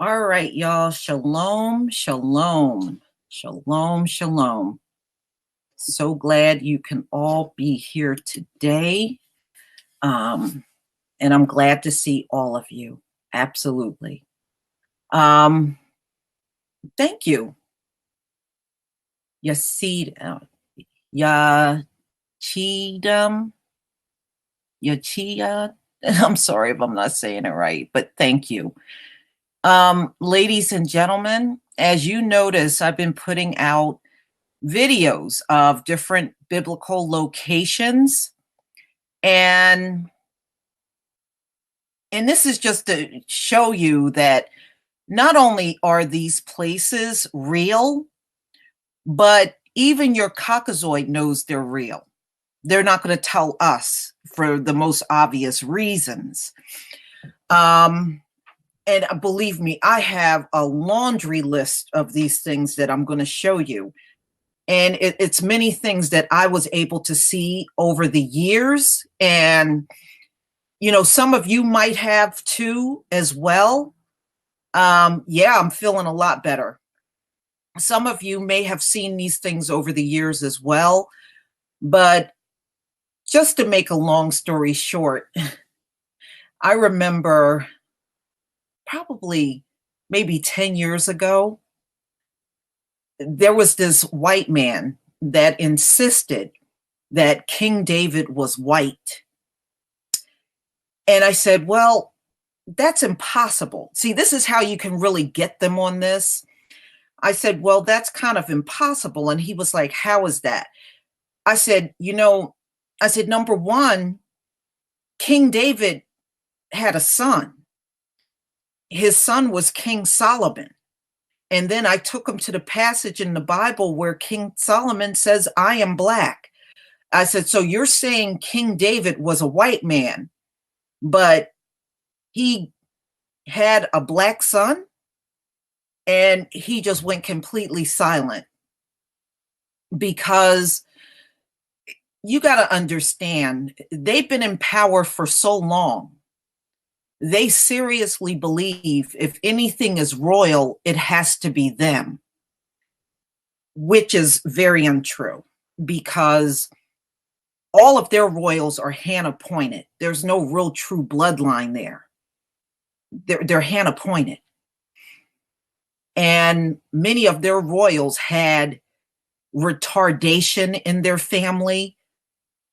All right, y'all. Shalom, shalom, shalom, shalom. So glad you can all be here today. And I'm glad to see all of you. Absolutely. Thank you. Yachidam. Yachia. I'm sorry if I'm not saying it right, but thank you. Ladies and gentlemen, as you notice, I've been putting out videos of different biblical locations, and this is just to show you that not only are these places real, but even your caucasoid knows they're real. They're not going to tell us for the most obvious reasons. And believe me, I have a laundry list of these things that I'm going to show you. And it's many things that I was able to see over the years. And, you know, some of you might have too as well. Yeah, I'm feeling a lot better. Some of you may have seen these things over the years as well. But just to make a long story short, I remember probably maybe 10 years ago, there was this white man that insisted that King David was white. And I said, well, that's impossible. See, this is how you can really get them on this. I said, well, that's kind of impossible. And he was like, how is that? I said, you know, I said, number one, King David had a son. His son was King Solomon. And then I took him to the passage in the Bible where King Solomon says, I am black. I said, so you're saying King David was a white man, but he had a black son? And he just went completely silent, because you got to understand, they've been in power for so long. They seriously believe if anything is royal, it has to be them, which is very untrue, because all of their royals are hand appointed. There's no real true bloodline there. They're hand appointed. And many of their royals had retardation in their family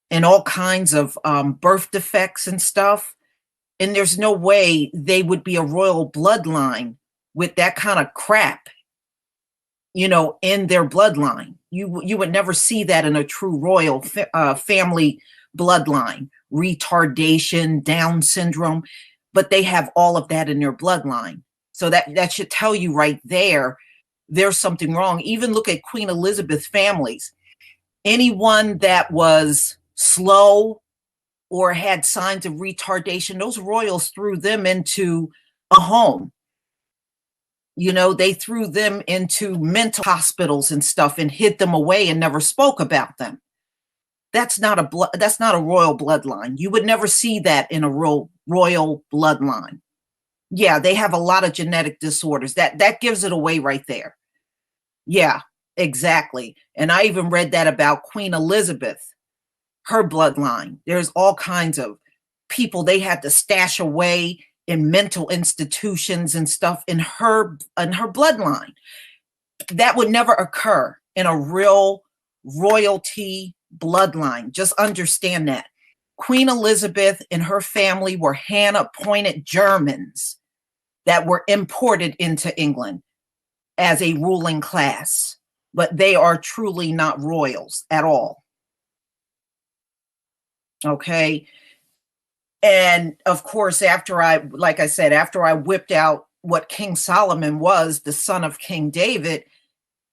and all kinds of birth defects and stuff. And there's no way they would be a royal bloodline with that kind of crap, you know, in their bloodline. You would never see that in a true royal family bloodline. Retardation, Down syndrome, but they have all of that in their bloodline. So that should tell you right there, there's something wrong. Even look at Queen Elizabeth's families. Anyone that was slow or had signs of retardation, those royals threw them into a home. You know, they threw them into mental hospitals and stuff and hid them away and never spoke about them. That's not a royal bloodline. You would never see that in a royal bloodline. Yeah, they have a lot of genetic disorders. That gives it away right there. Yeah, exactly. And I even read that about Queen Elizabeth, her bloodline. There's all kinds of people they had to stash away in mental institutions and stuff in her bloodline. That would never occur in a real royalty bloodline. Just understand that. Queen Elizabeth and her family were hand-appointed Germans that were imported into England as a ruling class, but they are truly not royals at all. Okay. And of course, after I whipped out what King Solomon was, the son of King David,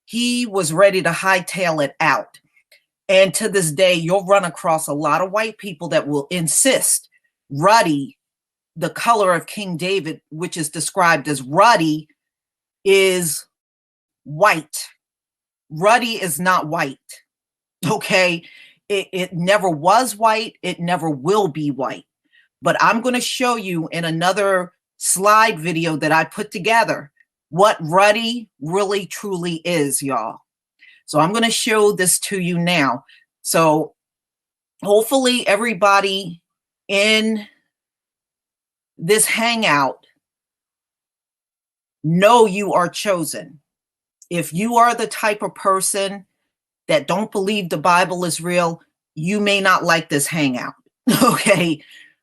he was ready to hightail it out. And to this day, you'll run across a lot of white people that will insist ruddy, the color of King David, which is described as ruddy, is white. Ruddy is not white. Okay. It never was white. It never will be white. But I'm going to show you in another slide video that I put together what ruddy really truly is, y'all. So I'm going to show this to you now. So hopefully everybody in this hangout know you are chosen. If you are the type of person that don't believe the Bible is real, you may not like this hangout, okay?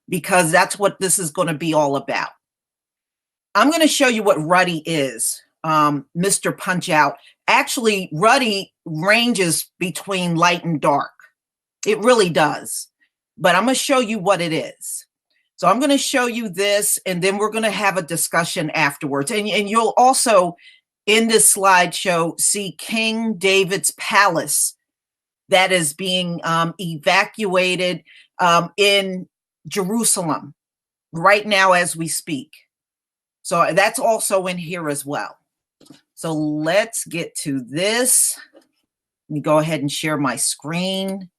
Because that's what this is going to be all about. I'm going to show you what ruddy is, Mr. Punch Out. Actually, ruddy ranges between light and dark. It really does. But I'm going to show you what it is. So I'm going to show you this, and then we're going to have a discussion afterwards. And you'll also, in this slideshow, see King David's palace that is being evacuated in Jerusalem right now as we speak. So that's also in here as well. So let's get to this. Let me go ahead and share my screen.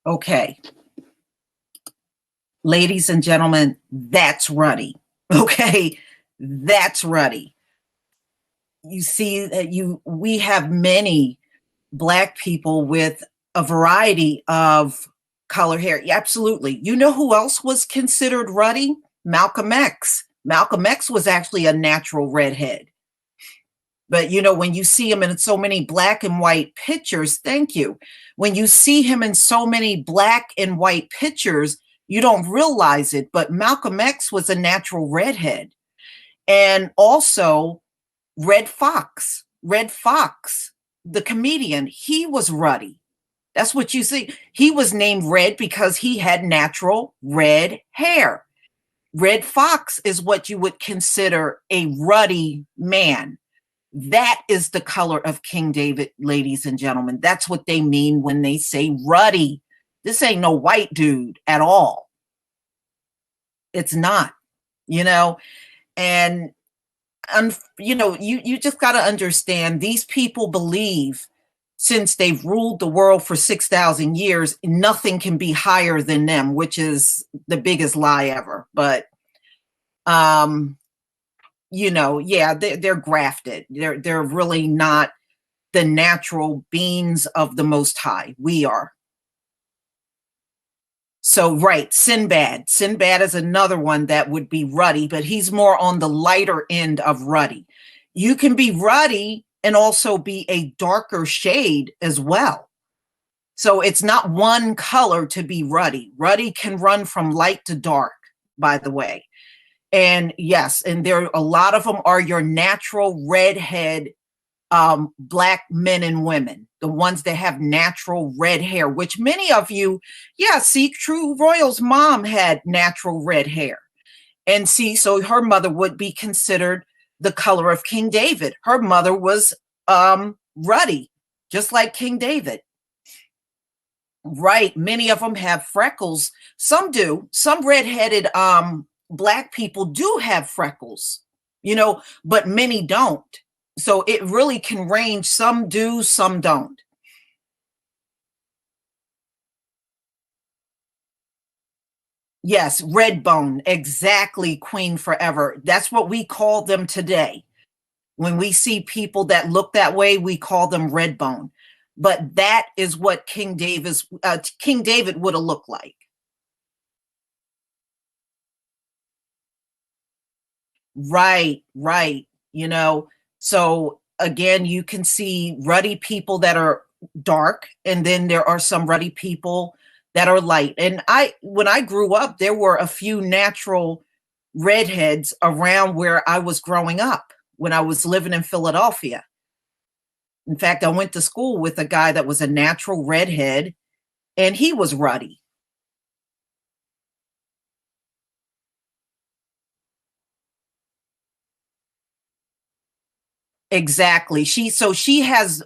Okay, ladies and gentlemen, that's Ruddy. Okay, that's Ruddy. You see that we have many Black people with a variety of Color hair. Yeah, absolutely. You know who else was considered ruddy? Malcolm X. Malcolm X was actually a natural redhead. But when you see him in so many black and white pictures, thank you. When you see him in so many black and white pictures, you don't realize it. But Malcolm X was a natural redhead. And also Red Fox, the comedian, he was ruddy. That's what you see. He was named Red because he had natural red hair. Red Fox is what you would consider a ruddy man. That is the color of King David, ladies and gentlemen. That's what they mean when they say ruddy. This ain't no white dude at all. It's not, you know, and you just got to understand these people believe since they've ruled the world for 6,000 years, nothing can be higher than them, which is the biggest lie ever. But yeah, they're grafted. They're really not the natural beings of the Most High. We are. So, right, Sinbad. Sinbad is another one that would be ruddy, but he's more on the lighter end of ruddy. You can be ruddy and also be a darker shade as well. So it's not one color to be ruddy. Ruddy can run from light to dark, by the way. And yes, and a lot of them are your natural redhead black men and women, the ones that have natural red hair, which many of you, yeah, see, True Royal's mom had natural red hair. And see, so her mother would be considered the color of King David. Her mother was ruddy, just like King David. Right. Many of them have freckles. Some do. Some redheaded black people do have freckles, but many don't. So it really can range. Some do, some don't. Yes, red bone. Exactly, Queen Forever. That's what we call them today. When we see people that look that way, we call them red bone. But that is what King David would have looked like. Right, right. So again, you can see ruddy people that are dark, and then there are some ruddy people that are light. And when I grew up, there were a few natural redheads around where I was growing up when I was living in Philadelphia. In fact, I went to school with a guy that was a natural redhead, and he was ruddy. Exactly. She has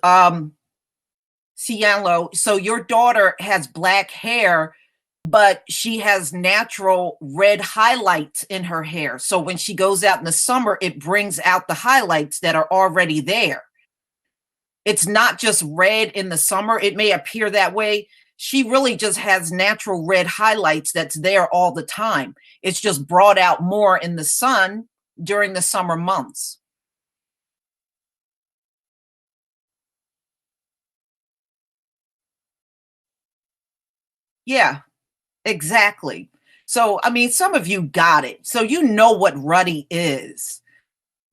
Cielo, so your daughter has black hair, but she has natural red highlights in her hair. So when she goes out in the summer, it brings out the highlights that are already there. It's not just red in the summer. It may appear that way. She really just has natural red highlights that's there all the time. It's just brought out more in the sun during the summer months. Yeah, exactly. So, I mean, some of you got it. So, you know what ruddy is.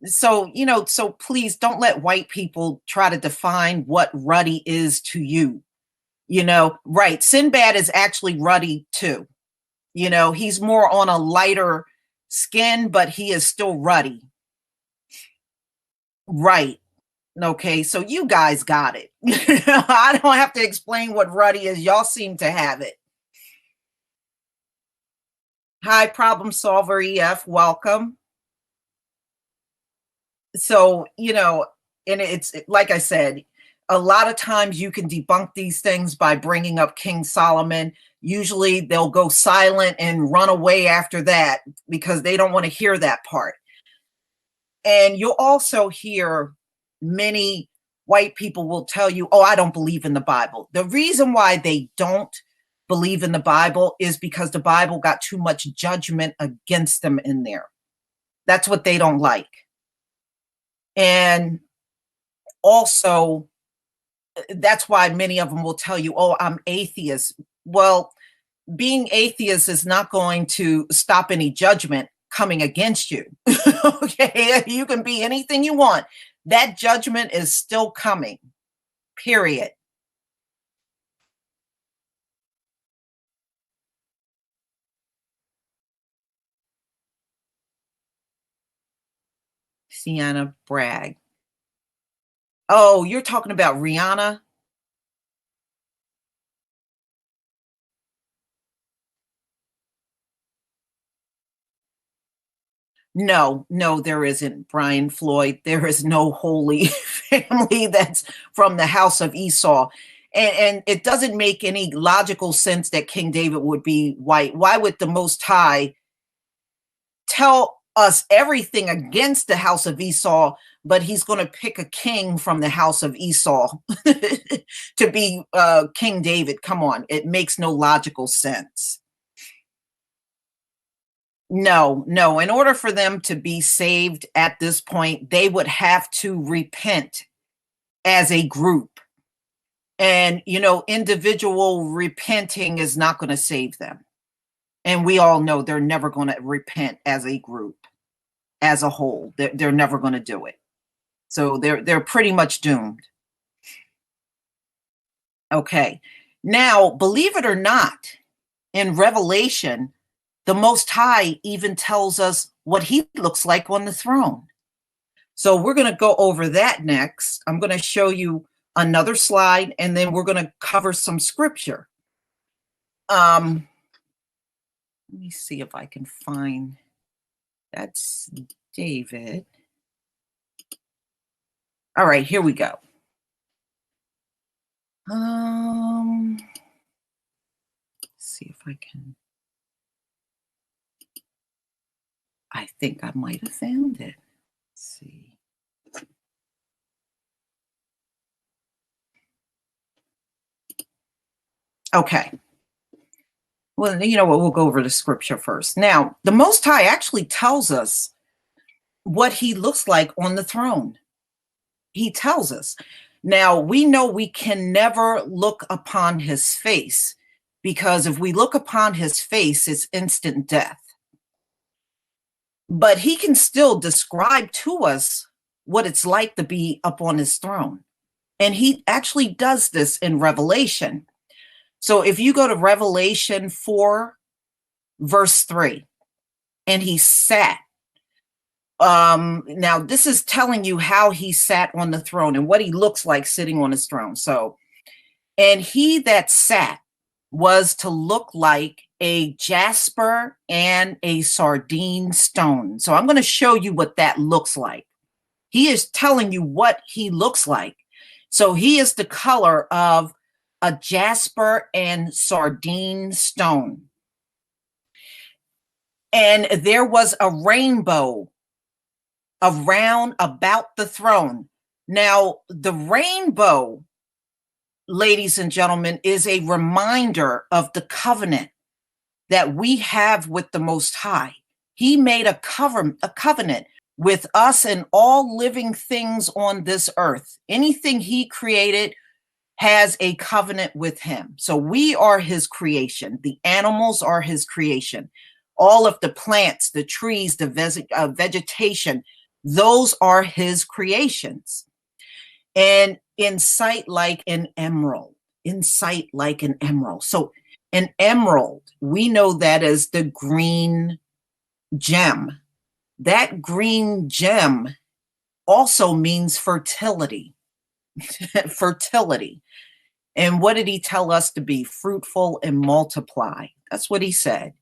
So, so please don't let white people try to define what ruddy is to you. Right. Sinbad is actually ruddy too. He's more on a lighter skin, but he is still ruddy. Right. Okay. So you guys got it. I don't have to explain what ruddy is. Y'all seem to have it. Hi, problem solver EF. Welcome. So, and it's like I said, a lot of times you can debunk these things by bringing up King Solomon. Usually they'll go silent and run away after that because they don't want to hear that part. And you'll also hear many white people will tell you, oh, I don't believe in the Bible. The reason why they don't believe in the Bible is because the Bible got too much judgment against them in there. That's what they don't like. And also, that's why many of them will tell you, oh, I'm atheist. Well, being atheist is not going to stop any judgment coming against you. Okay, you can be anything you want. That judgment is still coming, period. Sienna Bragg. Oh, you're talking about Rihanna? No, no, there isn't, Brian Floyd. There is no holy family that's from the house of Esau. And it doesn't make any logical sense that King David would be white. Why would the Most High tell us everything against the house of Esau, but he's going to pick a king from the house of Esau to be King David? Come on, it makes no logical sense. No, no. In order for them to be saved at this point, they would have to repent as a group. And, individual repenting is not going to save them. And we all know they're never going to repent as a group, as a whole. They're never going to do it. So they're pretty much doomed. Okay. Now, believe it or not, in Revelation, the Most High even tells us what he looks like on the throne. So we're going to go over that next. I'm going to show you another slide, and then we're going to cover some scripture. Let me see if I can find, that's David. All right, here we go. Let's see if I can. I think I might have found it. Let's see. Okay. Well, you know what? We'll go over the scripture first. Now, the Most High actually tells us what he looks like on the throne. He tells us. Now, we know we can never look upon his face, because if we look upon his face, it's instant death. But he can still describe to us what it's like to be up on his throne. And he actually does this in Revelation. So if you go to Revelation 4, verse 3, and he sat. Now, this is telling you how he sat on the throne and what he looks like sitting on his throne. So, and he that sat was to look like a jasper and a sardine stone. So I'm going to show you what that looks like. He is telling you what he looks like. So he is the color of a jasper and sardine stone. And there was a rainbow around about the throne. Now, the rainbow, ladies and gentlemen, is a reminder of the covenant that we have with the Most High. He made a covenant with us and all living things on this earth. Anything he created has a covenant with him. So we are his creation. The animals are his creation. All of the plants, the trees, the vegetation, those are his creations. And in sight like an emerald, in sight like an emerald. So an emerald, we know that as the green gem. That green gem also means fertility. Fertility. And what did he tell us to be? Fruitful and multiply. That's what he said.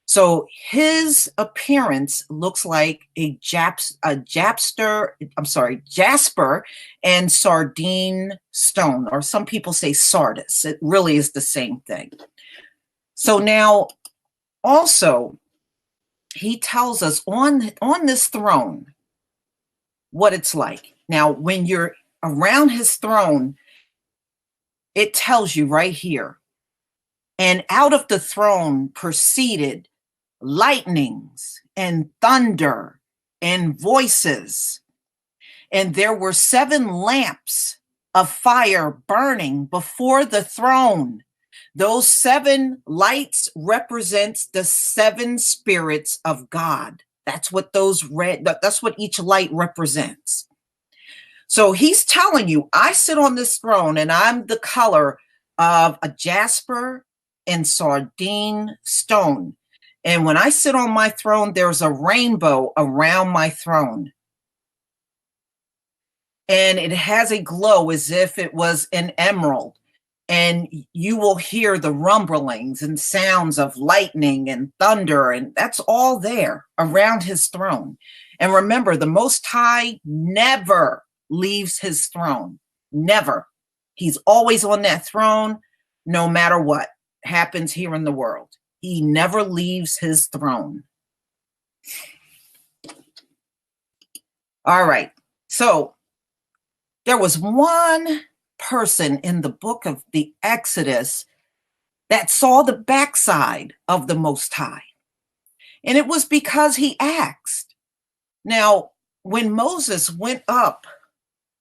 So his appearance looks like a jasper and sardine stone, or some people say sardis. It really is the same thing. So now also he tells us on this throne what it's like. Now, when you're around his throne, it tells you right here. And out of the throne proceeded lightnings and thunder and voices. And there were 7 lamps of fire burning before the throne. Those 7 lights represents the 7 spirits of God. That's what that's what each light represents. So he's telling you, I sit on this throne and I'm the color of a jasper and sardine stone. And when I sit on my throne, there's a rainbow around my throne. And it has a glow as if it was an emerald. And you will hear the rumblings and sounds of lightning and thunder, and that's all there around his throne. And remember, the Most High never leaves his throne. Never. He's always on that throne, no matter what happens here in the world. He never leaves his throne. All right. So there was one person in the book of the Exodus that saw the backside of the Most High. And it was because he asked. Now, when Moses went up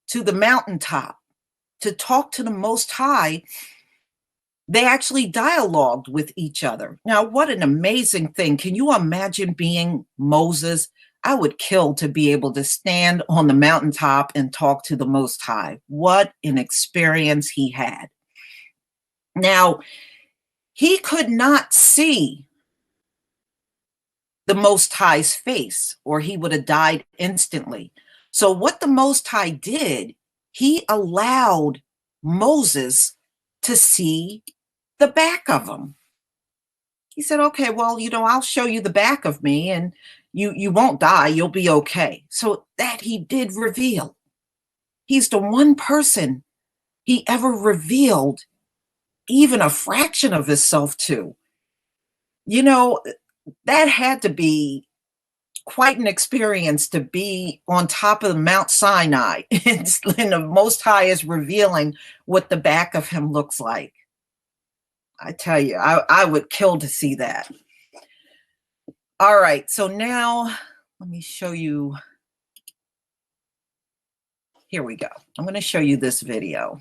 to the mountaintop to talk to the Most High, they actually dialogued with each other. Now, what an amazing thing. Can you imagine being Moses? I would kill to be able to stand on the mountaintop and talk to the Most High. What an experience he had. Now, he could not see the Most High's face, or he would have died instantly. So, what the Most High did, he allowed Moses to see the back of him. He said, okay, well, I'll show you the back of me and you won't die. You'll be okay. So that he did reveal. He's the one person he ever revealed even a fraction of himself to. That had to be quite an experience to be on top of Mount Sinai and the Most High is revealing what the back of him looks like. I tell you, I would kill to see that. All right, so now let me show you. Here we go. I'm going to show you this video.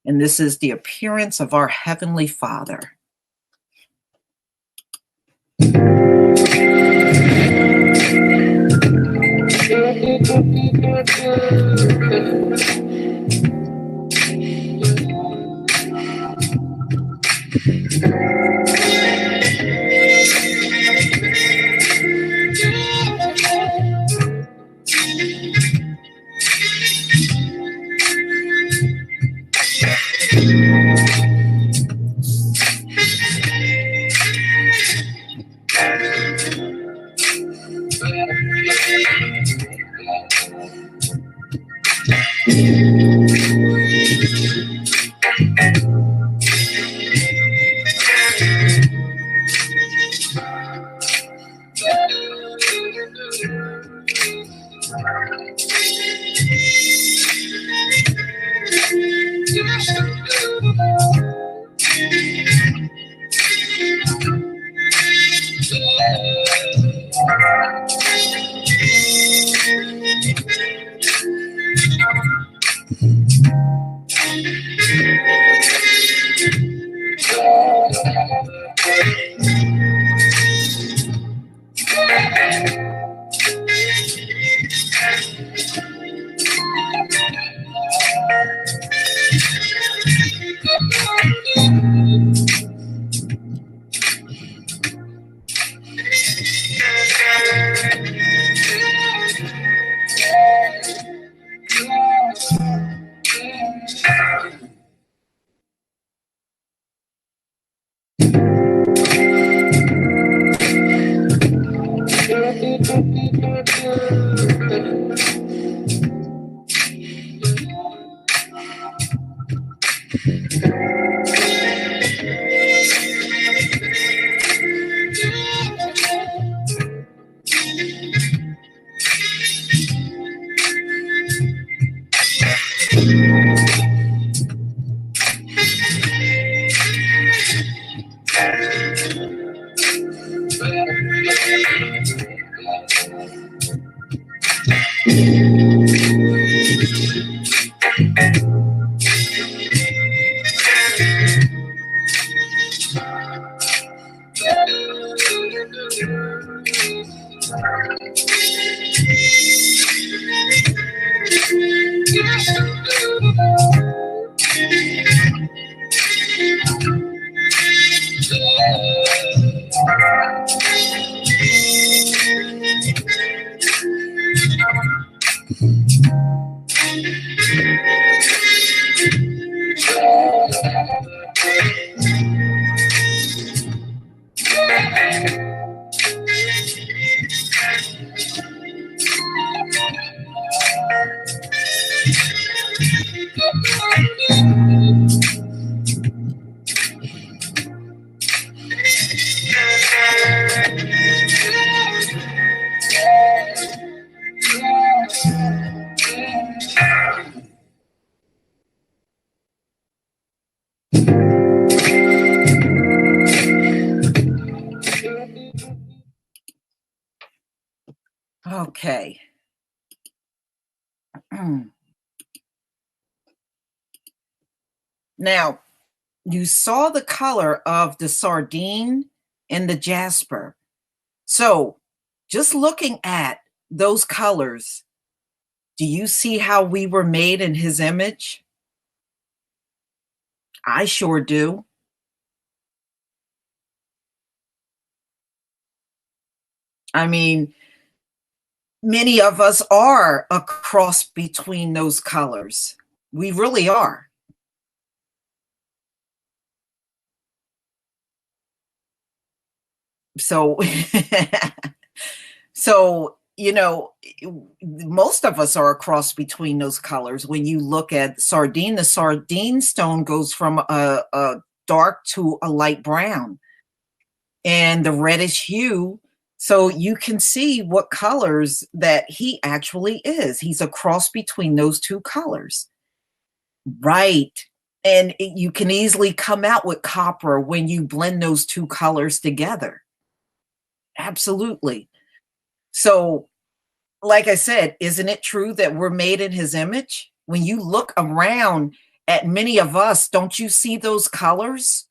And this is the appearance of our Heavenly Father. Okay. Now, you saw the color of the sardine and the jasper. So, just looking at those colors, do you see how we were made in his image? I sure do. I mean, many of us are a cross between those colors. We really are. So, so most of us are a cross between those colors. When you look at sardine, the sardine stone goes from a dark to a light brown, and the reddish hue. So you can see what colors that he actually is. He's a cross between those two colors. Right. And you can easily come out with copper when you blend those two colors together. Absolutely. So, like I said, isn't it true that we're made in his image? When you look around at many of us, don't you see those colors?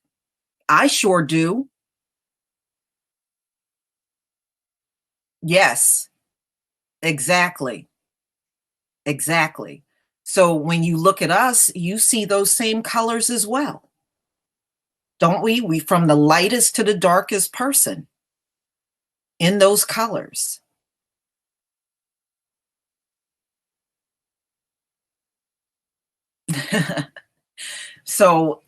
I sure do. Yes, exactly. Exactly. So when you look at us, you see those same colors as well, don't we? We from the lightest to the darkest person in those colors. So,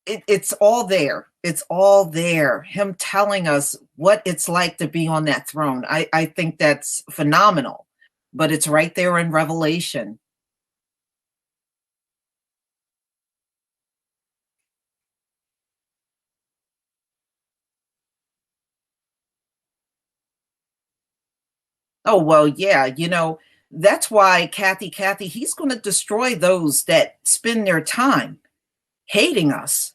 it's all there. It's all there. Him telling us what it's like to be on that throne. I think that's phenomenal, but it's right there in Revelation. Oh, well, yeah, that's why Kathy, he's going to destroy those that spend their time hating us.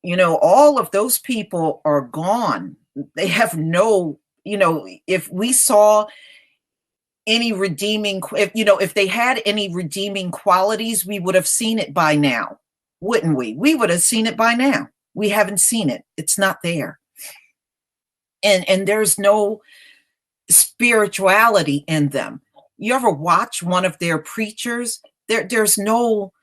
All of those people are gone. They have no, if we saw any if they had any redeeming qualities, we would have seen it by now, wouldn't we? We would have seen it by now. We haven't seen it. It's not there. And there's no spirituality in them. You ever watch one of their preachers? There's no,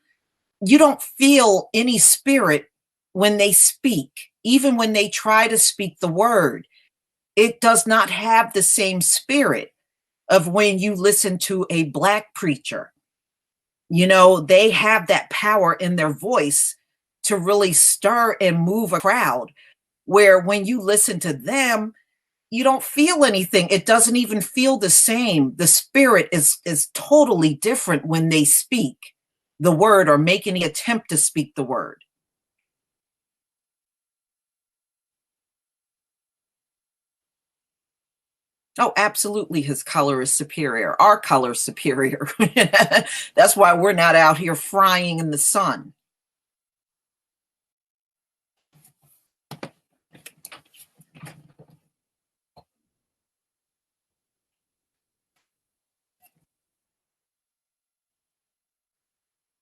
you don't feel any spirit when they speak, even when they try to speak the word. It does not have the same spirit of when you listen to a black preacher. They have that power in their voice to really stir and move a crowd, where when you listen to them, you don't feel anything. It doesn't even feel the same. The spirit is totally different when they speak the word or make any attempt to speak the word. Oh, absolutely. His color is superior. Our color is superior. That's why we're not out here frying in the sun.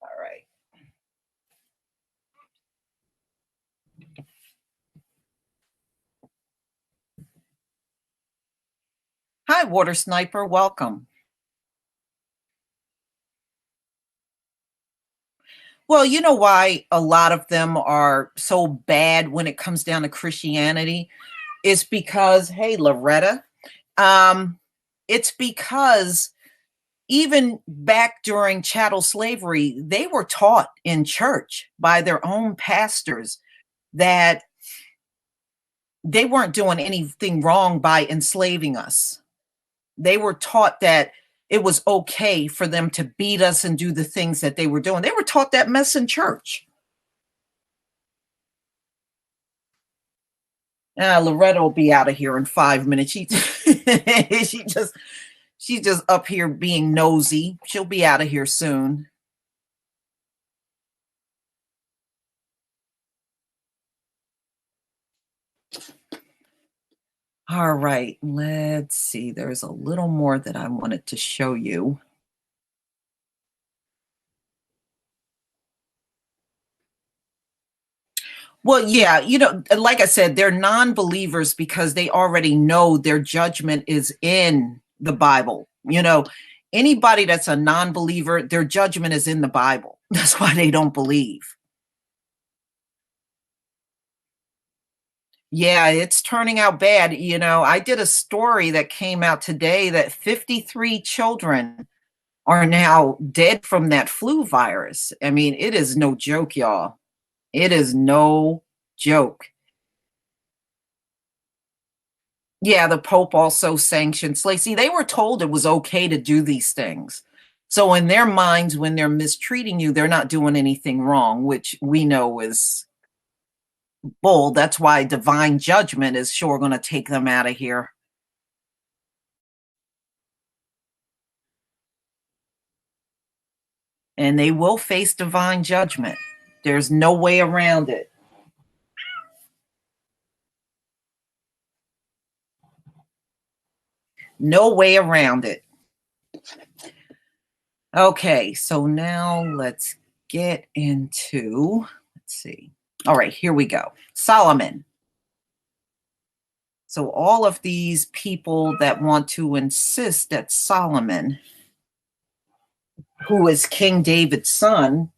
All right. Hi, Water Sniper. Welcome. Well, you know why a lot of them are so bad when it comes down to Christianity? It's because, hey, Loretta, um, it's because even back during chattel slavery, they were taught in church by their own pastors that they weren't doing anything wrong by enslaving us. They were taught that it was okay for them to beat us and do the things that they were doing. They were taught that mess in church. Loretta will be out of here in 5 minutes. She just she's just up here being nosy. She'll be out of here soon. All right, let's see. There's a little more that I wanted to show you. Well, yeah, like I said, they're non-believers because they already know their judgment is in the Bible. Anybody that's a non-believer, their judgment is in the Bible. That's why they don't believe. Yeah, it's turning out bad. I did a story that came out today that 53 children are now dead from that flu virus. I mean, it is no joke, y'all. It is no joke. Yeah, the Pope also sanctioned slaves. See, they were told it was okay to do these things. So in their minds, when they're mistreating you, they're not doing anything wrong, which we know is bull. That's why divine judgment is sure going to take them out of here. And they will face divine judgment. There's no way around it. No way around it. Okay, so now let's get into, let's see. All right, here we go. Solomon. So all of these people that want to insist that Solomon, who is King David's son,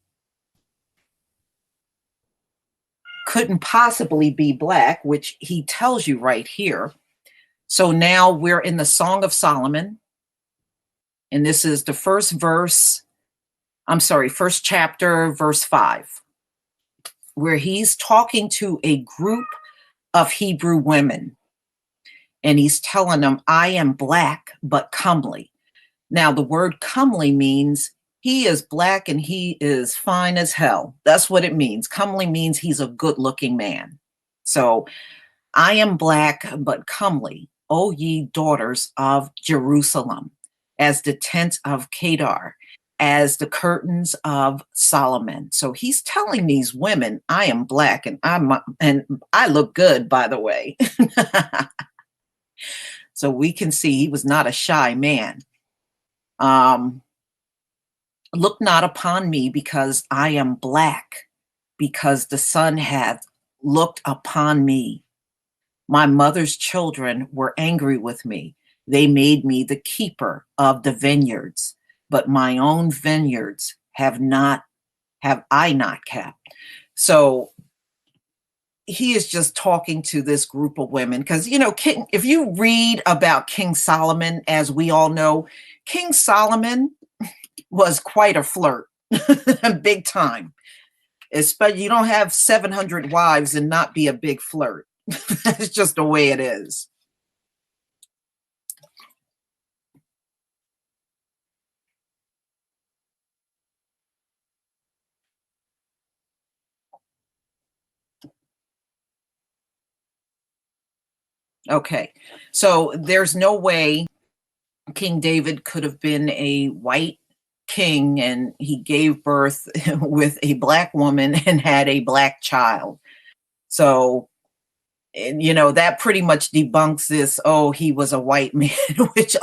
couldn't possibly be black, which he tells you right here. So now we're in the Song of Solomon, and this is the first chapter, verse 5, where he's talking to a group of Hebrew women, and he's telling them, I am black, but comely. Now, the word comely means he is black and he is fine as hell. That's what it means. Comely means he's a good looking man. So I am black, but comely, O ye daughters of Jerusalem, as the tent of Kedar, as the curtains of Solomon. So he's telling these women, I am black and I look good, by the way. So we can see he was not a shy man. Look not upon me because I am black, because the sun hath looked upon me. My mother's children were angry with me. They made me the keeper of the vineyards, but my own vineyards have I not kept. So he is just talking to this group of women because, if you read about King Solomon, as we all know, King Solomon was quite a flirt, big time. Especially, you don't have 700 wives and not be a big flirt. That's just the way it is. Okay, so there's no way King David could have been a white king and he gave birth with a black woman and had a black child. So, that pretty much debunks this, oh, he was a white man, which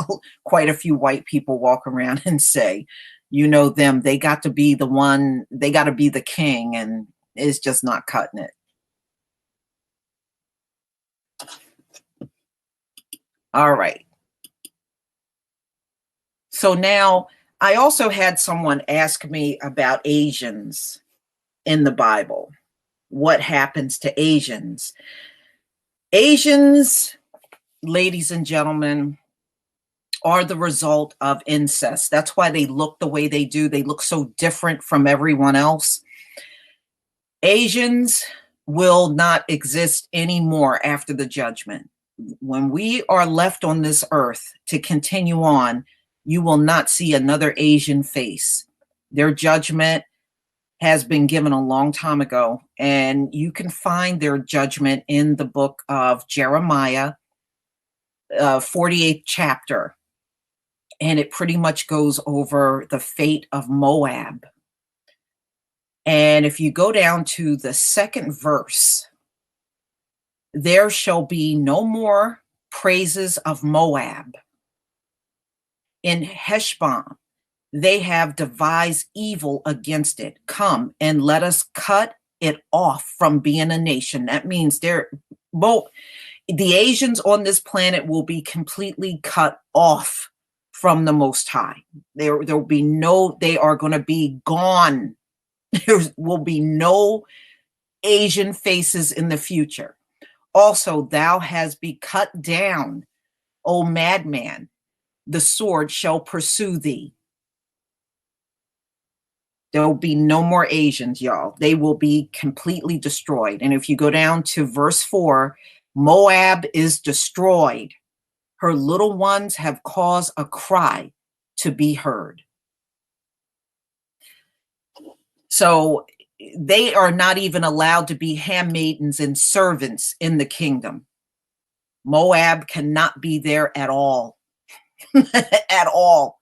quite a few white people walk around and say, them, they got to be the one, they got to be the king, and it's just not cutting it. All right. So now I also had someone ask me about Asians in the Bible. What happens to Asians? Asians, ladies and gentlemen, are the result of incest. That's why they look the way they do. They look so different from everyone else. Asians will not exist anymore after the judgment. When we are left on this earth to continue on, you will not see another Asian face. Their judgment has been given a long time ago, and you can find their judgment in the book of Jeremiah, 48th chapter, and it pretty much goes over the fate of Moab. And if you go down to the second verse, there shall be no more praises of Moab. In Heshbon, they have devised evil against it. Come and let us cut it off from being a nation. That means the Asians on this planet will be completely cut off from the Most High. They are going to be gone. There will be no Asian faces in the future. Also, thou hast be cut down, O madman, the sword shall pursue thee. There will be no more Asians, y'all. They will be completely destroyed. And if you go down to verse 4, Moab is destroyed. Her little ones have caused a cry to be heard. So they are not even allowed to be handmaidens and servants in the kingdom. Moab cannot be there at all. At all.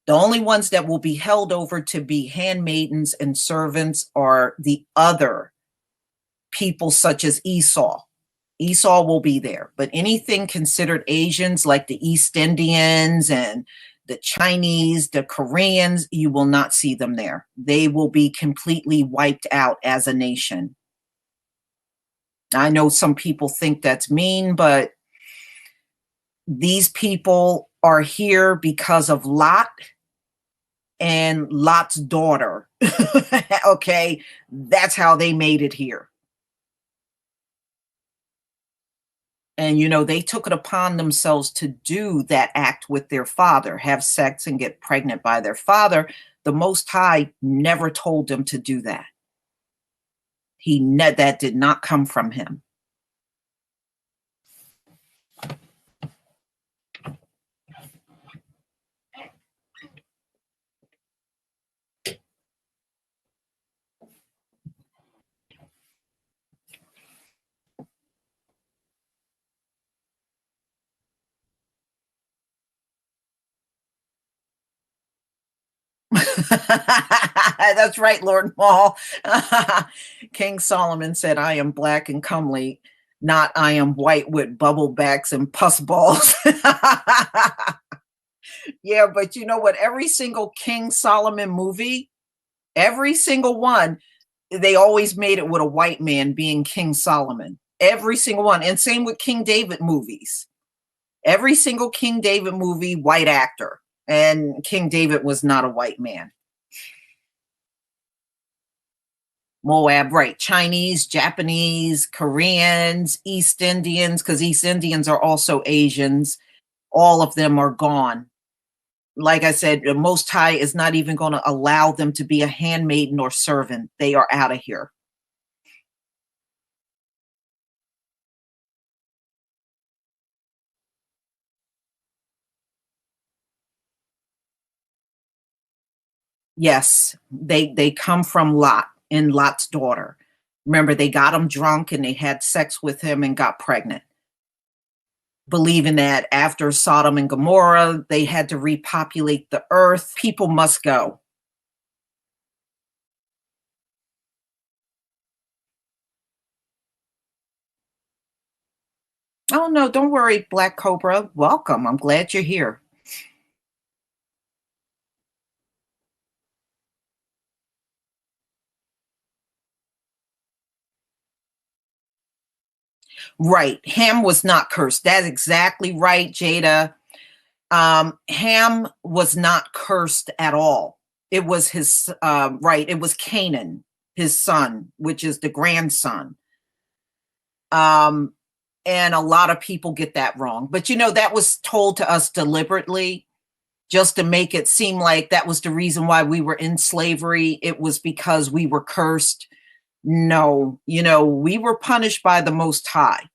The only ones that will be held over to be handmaidens and servants are the other people, such as Esau. Esau will be there, but anything considered Asians, like the East Indians and the Chinese, the Koreans, you will not see them there. They will be completely wiped out as a nation. I know some people think that's mean, but these people are here because of Lot and Lot's daughter. Okay, that's how they made it here. And, they took it upon themselves to do that act with their father, have sex and get pregnant by their father. The Most High never told them to do that. That did not come from him. That's right, Lord Maul. King Solomon said, I am black and comely, not I am white with bubble backs and pus balls. Yeah, but you know what? Every single King Solomon movie, every single one, they always made it with a white man being King Solomon. Every single one. And same with King David movies. Every single King David movie, white actor. And King David was not a white man. Moab, right. Chinese, Japanese, Koreans, East Indians, because East Indians are also Asians. All of them are gone. Like I said, the Most High is not even going to allow them to be a handmaiden or servant. They are out of here. Yes, they come from Lot and Lot's daughter. Remember, they got him drunk and they had sex with him and got pregnant, believing that after Sodom and Gomorrah, they had to repopulate the earth. People must go. Oh, no, don't worry, Black Cobra. Welcome. I'm glad you're here. Right. Ham was not cursed. That's exactly right, Jada. Ham was not cursed at all. It was his, right, it was Canaan, his son, which is the grandson. Um, and a lot of people get that wrong. But that was told to us deliberately just to make it seem like that was the reason why we were in slavery. It was because we were cursed. No, we were punished by the Most High.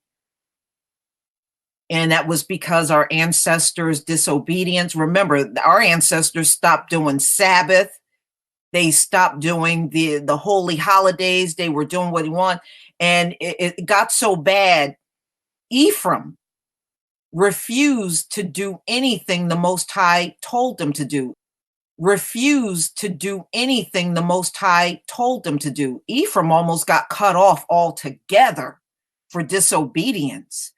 And that was because our ancestors' disobedience. Remember, our ancestors stopped doing Sabbath. They stopped doing the holy holidays. They were doing what they want. And it got so bad, Ephraim refused to do anything the Most High told them to do. Refused to do anything the Most High told them to do. Ephraim almost got cut off altogether for disobedience.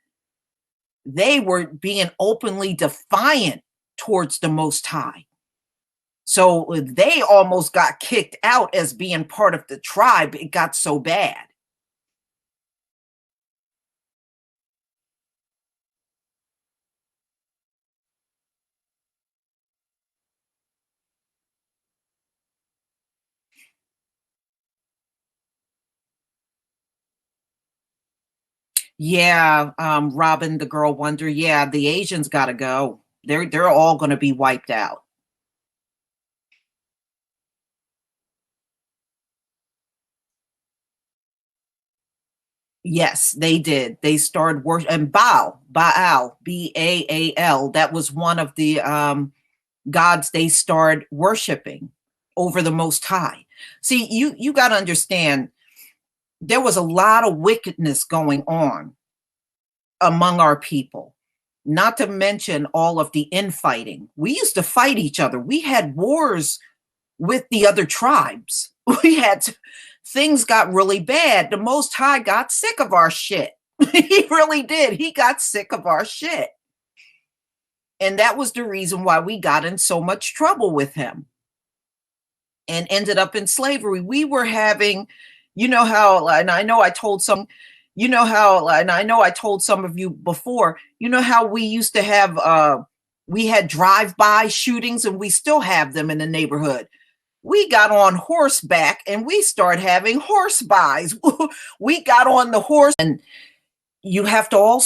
They were being openly defiant towards the Most High. So they almost got kicked out as being part of the tribe. It got so bad. Yeah, Robin, the girl wonder. Yeah, the Asians got to go. They're all going to be wiped out. Yes, they did. They started worship and Baal, Baal. That was one of the gods they started worshiping over the Most High. See, you got to understand, there was a lot of wickedness going on among our people. Not to mention all of the infighting. We used to fight each other. We had wars with the other tribes. We had things got really bad. The Most High got sick of our shit. He really did. He got sick of our shit. And that was the reason why we got in so much trouble with him and ended up in slavery. We were having, how, and I know I told some, and I know I told some of you before, how we used to have, we had drive-by shootings and we still have them in the neighborhood. We got on horseback and we started having horse buys. We got on the horse, and you have to also